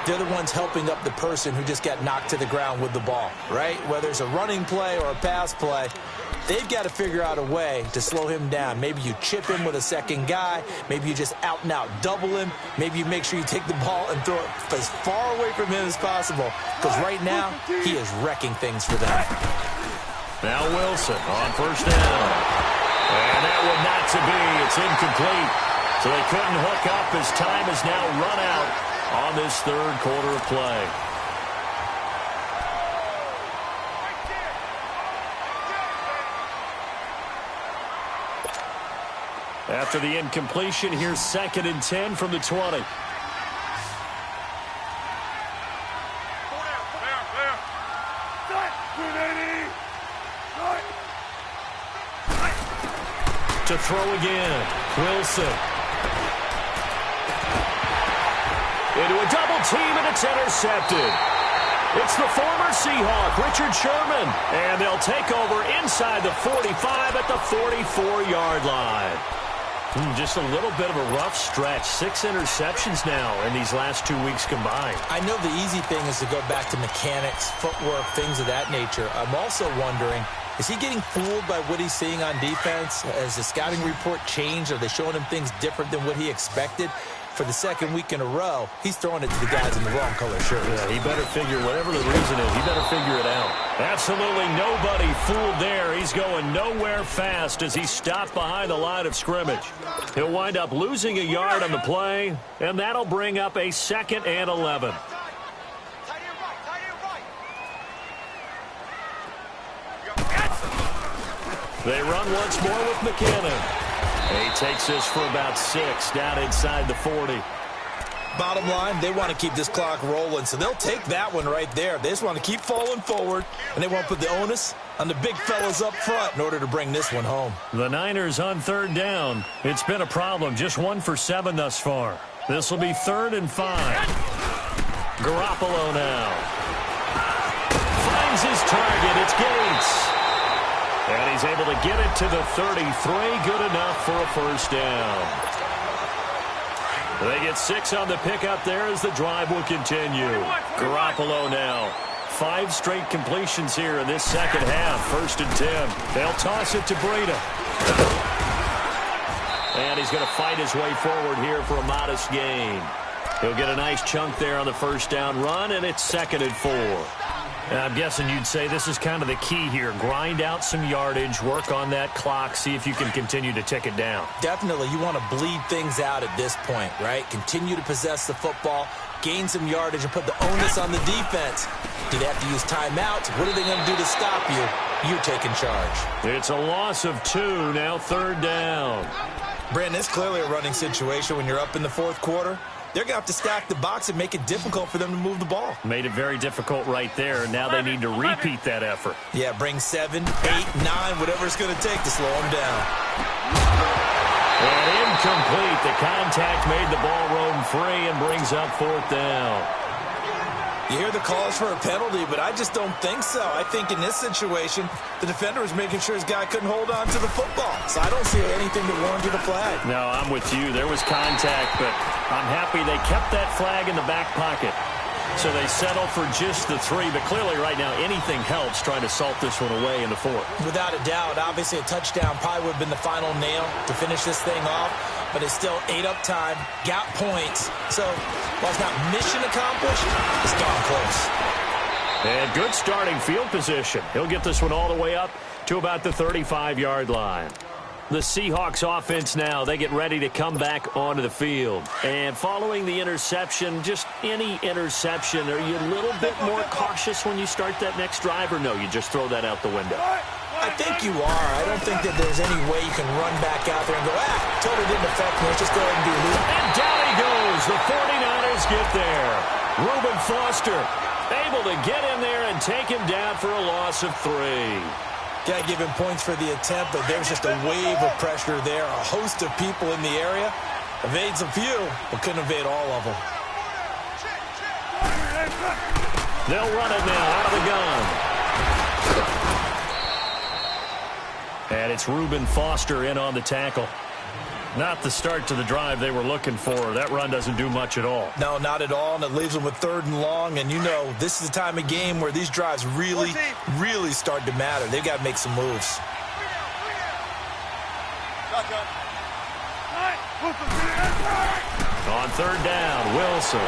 They're the ones helping up the person who just got knocked to the ground with the ball, right? Whether it's a running play or a pass play, they've got to figure out a way to slow him down. Maybe you chip him with a second guy. Maybe you just out-and-out double him. Maybe you make sure you take the ball and throw it as far away from him as possible. Because right now, he is wrecking things for them. Now Wilson on 1st down. And that one not to be. It's incomplete. So they couldn't hook up as time has now run out on this 3rd quarter of play. After the incompletion, here's 2nd and 10 from the 20. To throw again. Wilson. Into a double team, and it's intercepted. It's the former Seahawk, Richard Sherman. And they'll take over inside the 45 at the 44-yard line. Just a little bit of a rough stretch. 6 interceptions now in these last 2 weeks combined. I know the easy thing is to go back to mechanics, footwork, things of that nature. I'm also wondering, is he getting fooled by what he's seeing on defense? Has the scouting report changed? Are they showing him things different than what he expected? For the 2nd week in a row, he's throwing it to the guys in the wrong color shirt. Yeah, he better figure, whatever the reason is, he better figure it out. Absolutely nobody fooled there. He's going nowhere fast as he stopped behind the line of scrimmage. He'll wind up losing a yard on the play, and that'll bring up a 2nd and 11. They run once more with McKinnon. He takes this for about 6 down inside the 40. Bottom line, they want to keep this clock rolling, so they'll take that one right there. They just want to keep falling forward, and they want to put the onus on the big fellas up front in order to bring this one home. The Niners on 3rd down. It's been a problem. Just 1 for 7 thus far. This will be 3rd and 5. Garoppolo now. Finds his target. It's Gates. And he's able to get it to the 33. Good enough for a 1st down. They get 6 on the pickup there as the drive will continue. Garoppolo now. 5 straight completions here in this 2nd half. 1st and 10. They'll toss it to Breida. And he's going to fight his way forward here for a modest gain. He'll get a nice chunk there on the 1st down run, and it's 2nd and 4. And I'm guessing you'd say this is kind of the key here. Grind out some yardage, work on that clock, see if you can continue to tick it down. Definitely. You want to bleed things out at this point, right? Continue to possess the football, gain some yardage, and put the onus on the defense. Do they have to use timeouts? What are they going to do to stop you? You're taking charge. It's a loss of 2, now 3rd down. Brandon, it's clearly a running situation when you're up in the 4th quarter. They're going to have to stack the box and make it difficult for them to move the ball. Made it very difficult right there. Now they need to repeat that effort. Yeah, bring 7, 8, 9, whatever it's going to take to slow them down. And incomplete. The contact made the ball roam free and brings up 4th down. You hear the calls for a penalty, but I just don't think so. I think in this situation, the defender was making sure his guy couldn't hold on to the football. So I don't see anything that warranted a flag. No, I'm with you. There was contact, but I'm happy they kept that flag in the back pocket. So they settle for just the 3, but clearly right now anything helps trying to salt this one away in the 4th. Without a doubt, obviously a touchdown probably would have been the final nail to finish this thing off, but it's still 8 up time, got points. So while it's not mission accomplished, it's darn close. And good starting field position. He'll get this one all the way up to about the 35-yard line. The Seahawks offense now, they get ready to come back onto the field. And following the interception, just any interception, are you a little bit more cautious when you start that next drive, or no, you just throw that out the window? I think you are. I don't think that there's any way you can run back out there and go, totally didn't affect me. Let's just go ahead and do it. And down he goes. The 49ers get there. Reuben Foster able to get in there and take him down for a loss of 3. Got to give him points for the attempt, but there's just a wave of pressure there. A host of people in the area. Evades a few, but couldn't evade all of them. They'll run it now out of the gun. And it's Reuben Foster in on the tackle. Not the start to the drive they were looking for. That run doesn't do much at all. No, not at all, and it leaves them with 3rd and long. And you know, this is the time of game where these drives really start to matter. They've got to make some moves. On 3rd down, Wilson.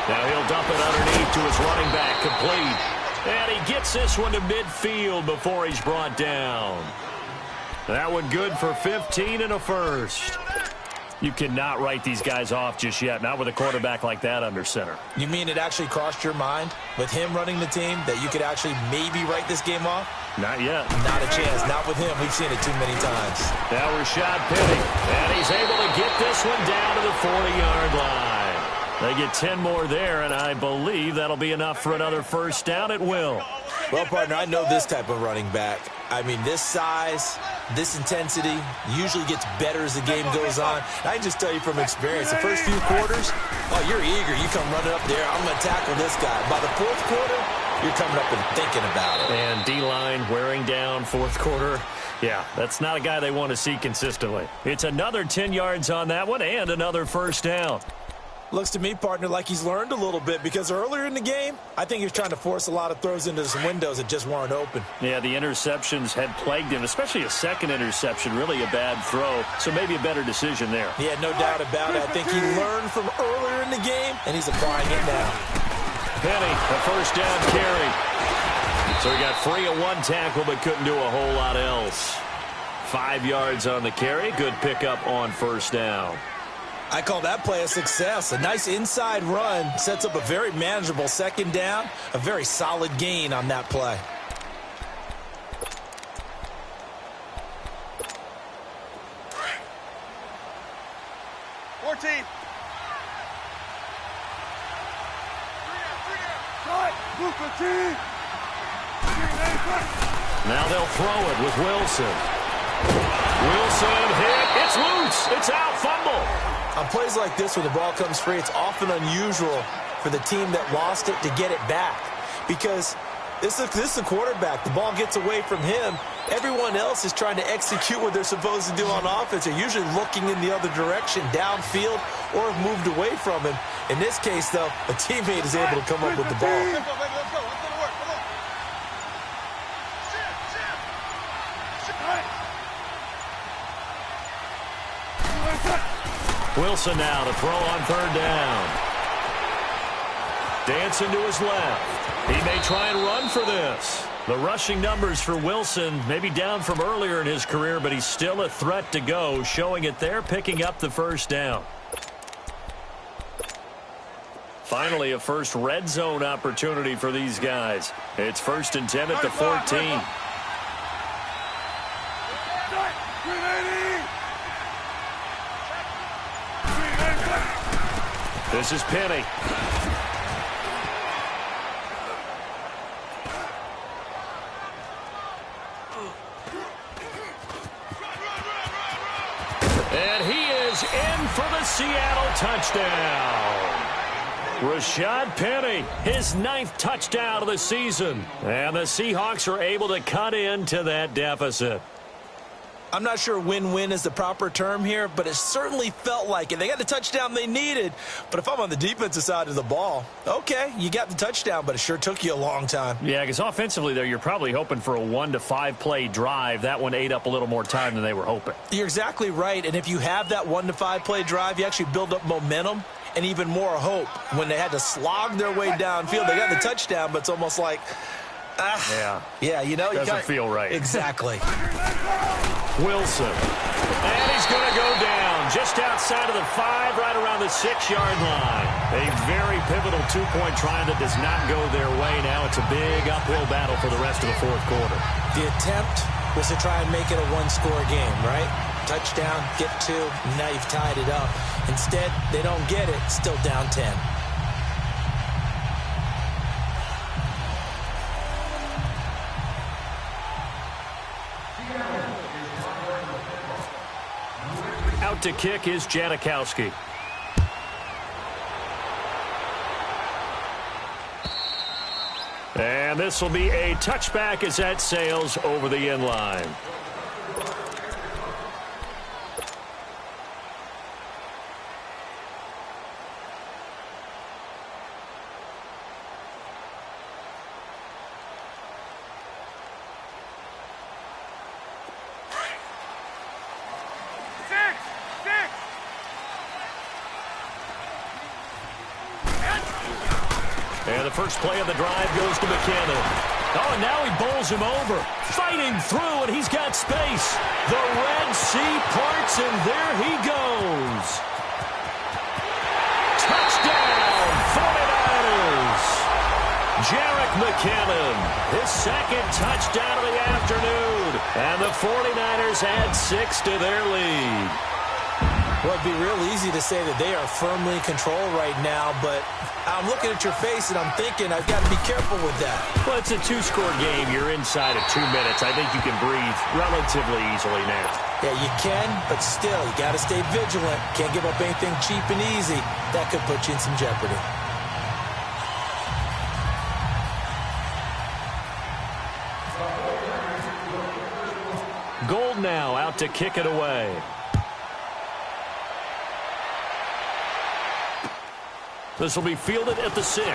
Now he'll dump it underneath to his running back, complete. And he gets this one to midfield before he's brought down. That one good for 15 and a first. You cannot write these guys off just yet, not with a quarterback like that under center. You mean it actually crossed your mind with him running the team that you could actually maybe write this game off? Not yet. Not a chance. Not with him. We've seen it too many times. Now Rashad Penny, and he's able to get this one down to the 40-yard line. They get 10 more there, and I believe that'll be enough for another first down at will. Well, partner, I know this type of running back. I mean, this size, this intensity usually gets better as the game goes on. I can just tell you from experience, the first few quarters, you're eager. You come running up there, I'm going to tackle this guy. By the 4th quarter, you're coming up and thinking about it. And D-line wearing down 4th quarter. Yeah, that's not a guy they want to see consistently. It's another 10 yards on that one and another first down. Looks to me, partner, like he's learned a little bit because earlier in the game, I think he was trying to force a lot of throws into some windows that just weren't open. Yeah, the interceptions had plagued him, especially a second interception, really a bad throw, so maybe a better decision there. Yeah, no doubt about it. I think he learned from earlier in the game, and he's applying it now. Penny, a first down carry. So he got free of one tackle but couldn't do a whole lot else. 5 yards on the carry, good pickup on first down. I call that play a success. A nice inside run sets up a very manageable 2nd down. A very solid gain on that play. Now they'll throw it with Wilson. Wilson hit. It's loose. It's out. Fumble. On plays like this where the ball comes free, it's often unusual for the team that lost it to get it back because this is the quarterback. The ball gets away from him. Everyone else is trying to execute what they're supposed to do on offense. They're usually looking in the other direction, downfield, or have moved away from him. In this case, though, a teammate is able to come up with the ball. Wilson now to throw on 3rd down. Dancing to his left. He may try and run for this. The rushing numbers for Wilson maybe down from earlier in his career, but he's still a threat to go, showing it there, picking up the first down. Finally, a first red zone opportunity for these guys. It's 1st and 10 at the 14. This is Penny. And he is in for the Seattle touchdown. Rashad Penny, his 9th touchdown of the season. And the Seahawks are able to cut into that deficit. I'm not sure win-win is the proper term here, but it certainly felt like it. They got the touchdown they needed, but if I'm on the defensive side of the ball, okay, you got the touchdown, but it sure took you a long time. Yeah, because offensively there, you're probably hoping for a 1 to 5 play drive. That one ate up a little more time than they were hoping. You're exactly right, and if you have that 1 to 5 play drive, you actually build up momentum and even more hope. When they had to slog their way downfield, they got the touchdown, but it's almost like, yeah, you know, doesn't feel right. Exactly. Wilson. And he's going to go down just outside of the 5, right around the 6-yard line. A very pivotal 2-point try that does not go their way. Now it's a big uphill battle for the rest of the 4th quarter. The attempt was to try and make it a 1-score game, right? Touchdown, get 2, now you've tied it up. Instead, they don't get it, still down 10. Out to kick is Janikowski. And this will be a touchback as that sails over the end line. And the first play of the drive goes to McKinnon. Oh, and now he bowls him over. Fighting through, and he's got space. The Red Sea parts, and there he goes. Touchdown, 49ers. Jerick McKinnon, his 2nd touchdown of the afternoon. And the 49ers add 6 to their lead. Well, it'd be real easy to say that they are firmly in control right now, but I'm looking at your face and I'm thinking I've got to be careful with that. Well, it's a 2-score game. You're inside of 2 minutes. I think you can breathe relatively easily now. Yeah, you can, but still, you got to stay vigilant. Can't give up anything cheap and easy. That could put you in some jeopardy. Gold now out to kick it away. This will be fielded at the 6.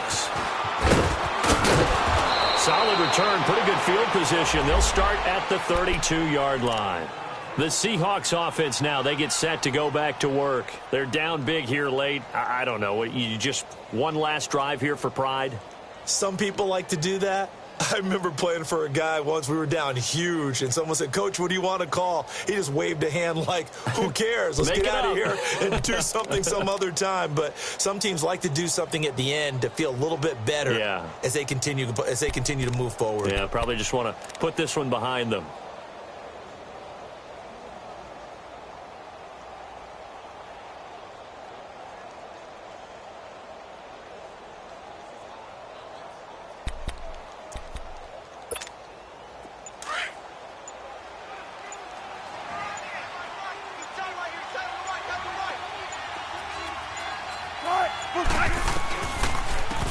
Solid return, pretty good field position. They'll start at the 32-yard line. The Seahawks offense now, they get set to go back to work. They're down big here late. I don't know. You just one last drive here for pride? Some people like to do that. I remember playing for a guy once. We were down huge, and someone said, "Coach, what do you want to call?" He just waved a hand like, who cares? Let's get out of here and do something some other time. But some teams like to do something at the end to feel a little bit better as they continue to move forward. Yeah, probably just want to put this one behind them.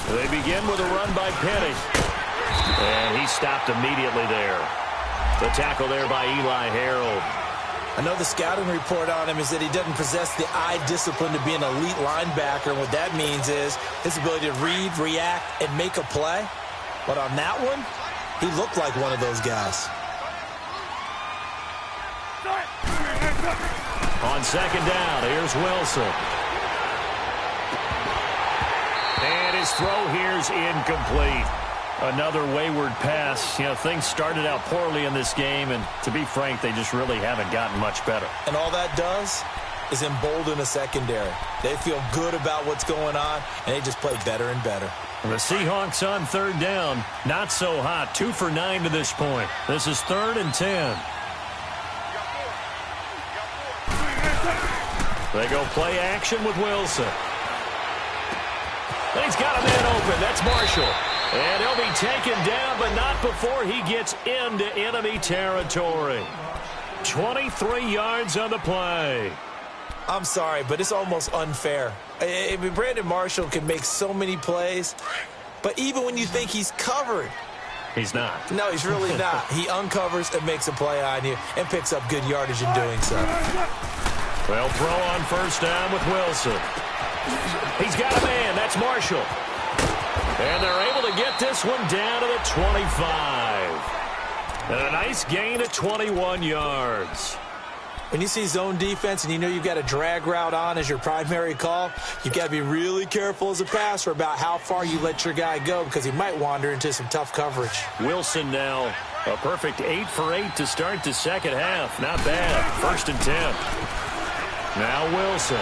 They begin with a run by Penny. And he stopped immediately there. The tackle there by Eli Harold. I know the scouting report on him is that he doesn't possess the eye discipline to be an elite linebacker. And what that means is his ability to read, react, and make a play. But on that one, he looked like one of those guys. On second down, here's Wilson. And his throw here's incomplete. Another wayward pass. You know, things started out poorly in this game, and to be frank, they just really haven't gotten much better. And all that does is embolden a secondary. They feel good about what's going on, and they just play better and better. The Seahawks on third down. Not so hot. 2 for 9 to this point. This is 3rd and 10. They go play action with Wilson. And he's got a man open. That's Marshall. And he'll be taken down, but not before he gets into enemy territory. 23 yards on the play. I'm sorry, but it's almost unfair. I mean, Brandon Marshall can make so many plays, but even when you think he's covered, he's not. No, he's really not. He uncovers and makes a play on you and picks up good yardage in doing so. They'll throw on first down with Wilson. He's got a man. That's Marshall. And they're able to get this one down to the 25. And a nice gain of 21 yards. When you see zone defense and you know you've got a drag route on as your primary call, you've got to be really careful as a passer about how far you let your guy go because he might wander into some tough coverage. Wilson now a perfect 8 for 8 to start the second half. Not bad. 1st and 10. Now Wilson.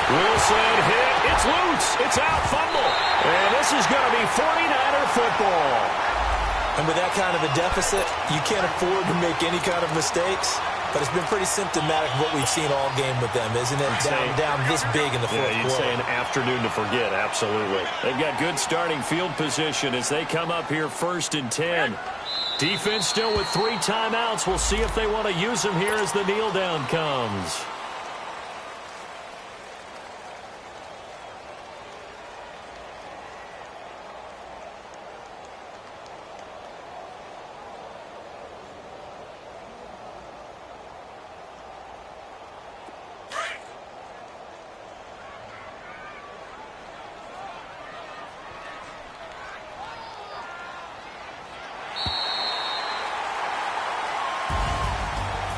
Wilson hit. It's loose. It's out. Fumble. And this is going to be 49er football. And with that kind of a deficit, you can't afford to make any kind of mistakes. But it's been pretty symptomatic of what we've seen all game with them, isn't it? Down this big in the fourth quarter. You'd say an afternoon to forget, absolutely. They've got good starting field position as they come up here 1st and 10. Defense still with 3 timeouts. We'll see if they want to use them here as the kneel down comes.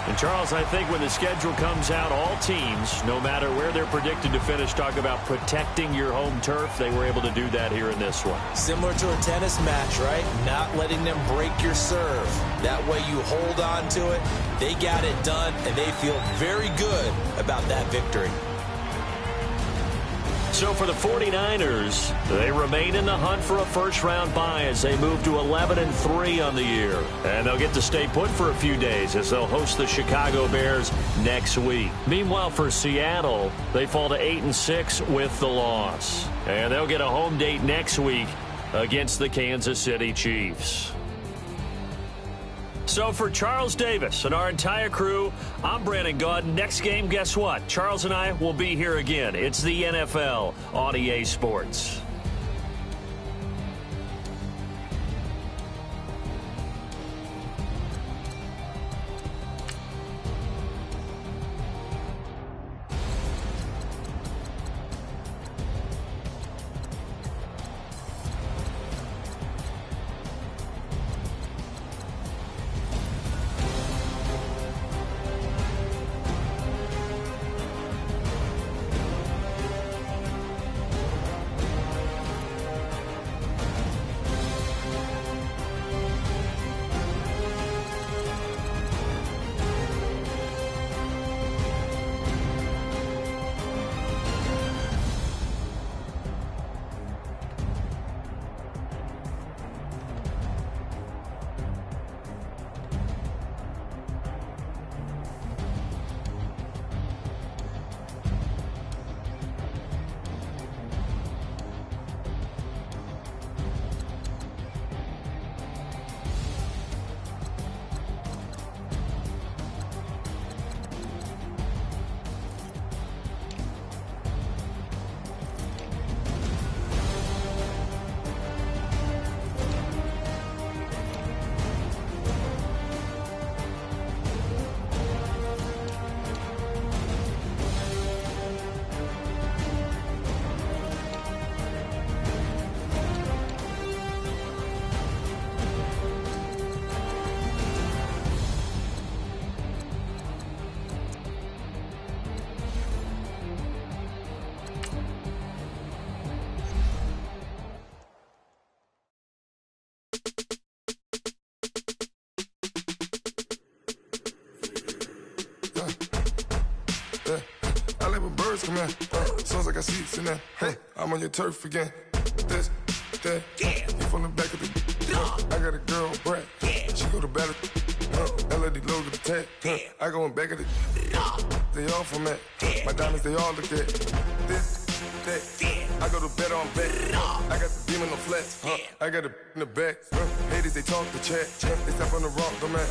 And Charles, I think when the schedule comes out, all teams, no matter where they're predicted to finish, talk about protecting your home turf. They were able to do that here in this one. Similar to a tennis match, right? Not letting them break your serve. That way you hold on to it. They got it done, and they feel very good about that victory. So for the 49ers, they remain in the hunt for a first-round bye as they move to 11-3 on the year. And they'll get to stay put for a few days as they'll host the Chicago Bears next week. Meanwhile, for Seattle, they fall to 8-6 with the loss. And they'll get a home date next week against the Kansas City Chiefs. So for Charles Davis and our entire crew, I'm Brandon Gaudin. Next game, guess what? Charles and I will be here again. It's the NFL on EA Sports. birds come in. Sounds like I got seats in there. Hey, I'm on your turf again. This, that, you from the back of the. I got a girl, Brad. She go to battle. LED logo the tag. I go in back of the. They all from that. My diamonds, they all look at. This, that. I go to bed on bed. I got the demon on flats. I got it in the back. Haters, they talk the chat. They step on the rock, the man.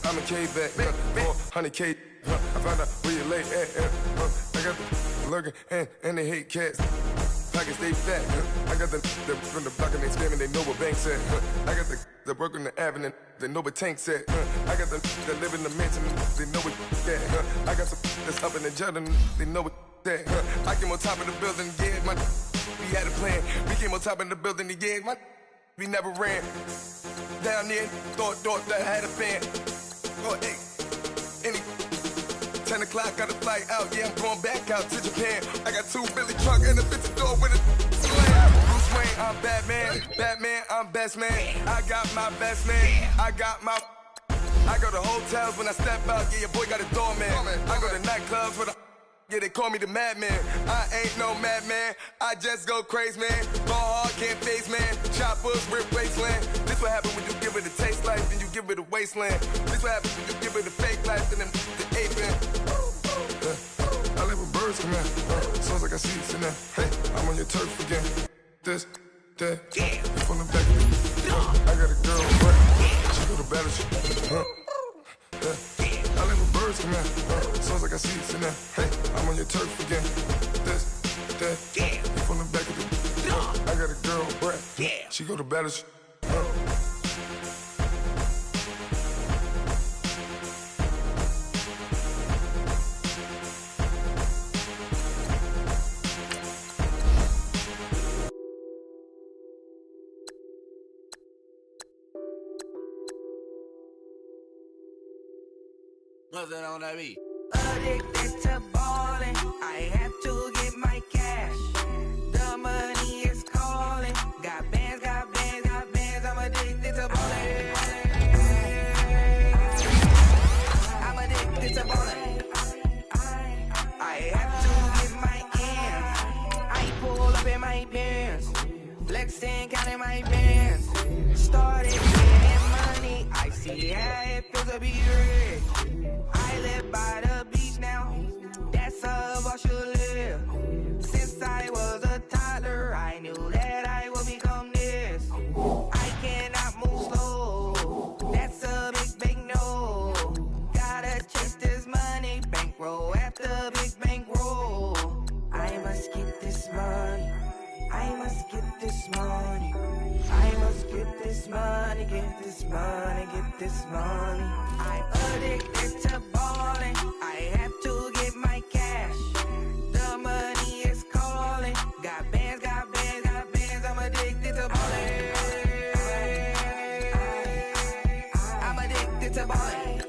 I'm a K-back. 400K. I found out where you lay at. I got the lurking and they hate cats. Pockets stay fat. I got the from the block and they screaming, they know what banks at. I got the work on the avenue, they know what tanks at. I got the that live in the mansion, they know what that. I got some that's up in the jungle, they know what that. I came on top of the building, yeah, we had a plan. We came on top of the building, yeah, we never ran. Down there, thought that I had a fan. Oh, hey, any 10 o'clock, got a flight out, yeah, I'm going back out to Japan. I got 2 Billy truck and a 50 door with a slam. Bruce Wayne, I'm Batman. Batman, I'm best man. I got my best man. I go to hotels when I step out, yeah, your boy got a doorman. I go to nightclubs with a yeah, they call me the madman. I ain't no madman, I just go crazy, man. Ball hard, can't face, man. Choppers, rip wasteland. This what happen when you give it a taste life, then you give it a wasteland. This what happen when you give it a fake life, and then the ape in. I live with birds come in. Sounds like I see seats in there. Hey, I'm on your turf again. This, that, you from the back of it. I got a girl, but she go to battle shit. I live with birds come in. Sounds like I see seats in there. Hey, I'm on your turf again. This, that, you from the back of it. I got a girl, Brad. She go to battle shit. What's that on that beat? Addicted to ballin', I have to get my cash. The money is calling. Got bands, I'm addicted to ballin'. I'm addicted to ballin'. I have to get my ends. I pull up in my bands, flexing, counting my bands. Started getting money, I see how it feels to be rich. I live by the beach now, that's how I should live. Since I was a toddler, I knew that I would become this. I cannot move slow, that's a big no. Gotta chase this money, bankroll after big bankroll. I must get this money, I must get this money. I must get this money, get this money, get this money. I'm addicted to ballin', I have to get my cash. The money is calling. Got bands, I'm addicted to ballin'. I'm addicted to ballin'.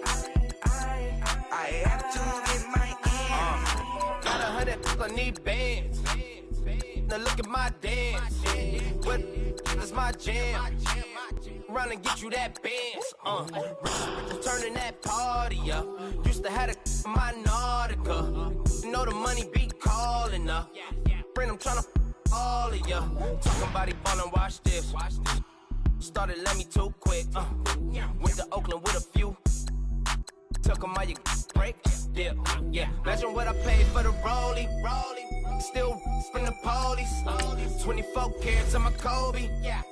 I have to get my ends. Got 100, I need bands. Now look at my dance. What is my jam? Run and get you that bands. Turning that party up. Used to have a my Nautica. You know the money be calling up. Friend, I'm tryna all of ya. Talking about he ballin', watch this. Started let me too quick. Went to Oakland with a few. Took 'em all you break. Dip. Yeah. Imagine what I paid for the rollie. Still from the police. 24 carats on my Kobe. Yeah.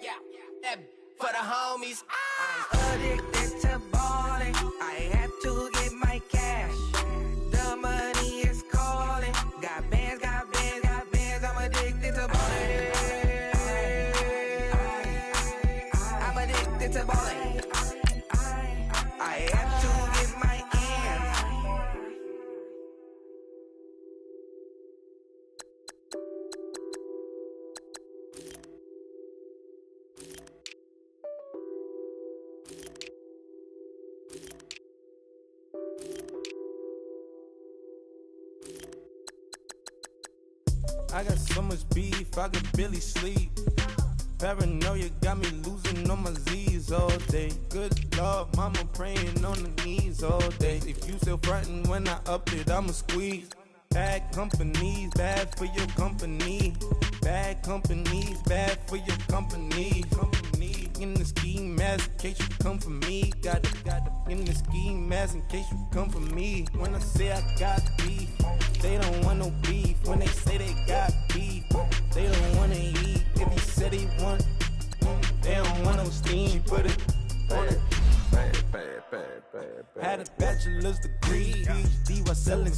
That for the homies. I'm addicted to ballin', I have to get my cash. The money is calling. Got bands, I'm addicted to ballin'. I'm addicted to ballin'. I have to get my ends. I got so much beef, I could barely sleep. Paranoia got me losing on my Z's all day. Good Lord, mama praying on the knees all day. If you still frontin' when I up it, I'ma squeeze. Bad companies, bad for your company. Bad companies, bad for your company. In the ski mask, in case you come for me. Got in the ski mask, in case you come for me. When I say I got beef, they don't want no beef. When they say they got beef, they don't wanna eat. If he said he want, they don't want no steam. Put it on it. Had a bachelor's degree, PhD while selling,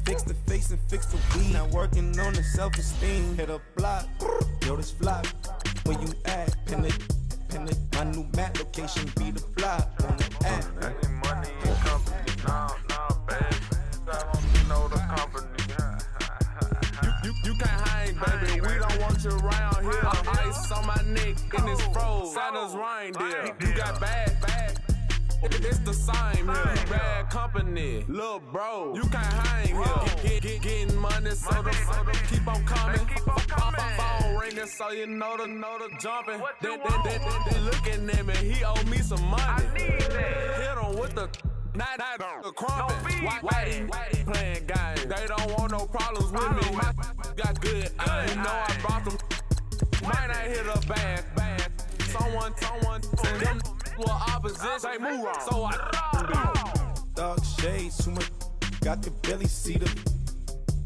fix the face and fix the weed. Now working on the self-esteem. Hit a block, yo this flop. Where you at? Pin it. My new map location be the flop on the app. Money and company, nah, baby. I don't know the company. You can't hang, baby. We don't want you around here. Ice on my neck and it's froze. Santa's reindeer. You got bad. It's the same here. Bad company, little bro. You can't hang here. Getting money, so the keep on coming. Phone ringing, so you know the jumping. They looking at me, he owe me some money. Hit him with the not the crumpin'. Whitey playing games. They don't want no problems with me. Got good. You know I brought them. Might not hit a bad. Someone send them. Well, opposition, they move wrong. So I dog shades, too much. Got the belly seater.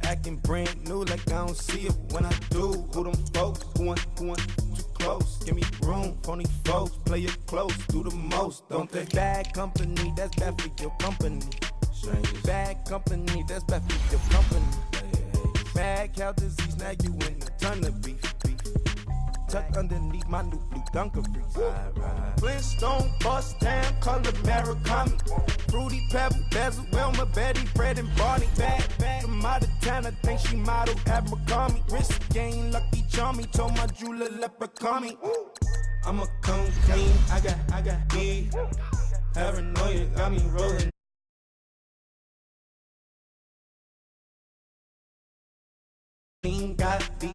Acting brand new like I don't see it when I do. Who them folks? Who want too close? Give me room, phony folks. Play it close, do the most, don't they? Bad company, that's bad for your company. Bad company, that's bad for your company. Bad cow disease, now you in a ton of beef. Tuck underneath my new blue Dunkaroos. Flintstone, bust down, color Murakami. Fruity Pebble, Bezel, Wilma, Betty, Fred and Barney. Bad from out of town, I think she model Abercrombie. Wrist game, Lucky Charmy, told my jeweler leprechaun. I'm a come clean, I got E. Paranoia got me rolling. Got the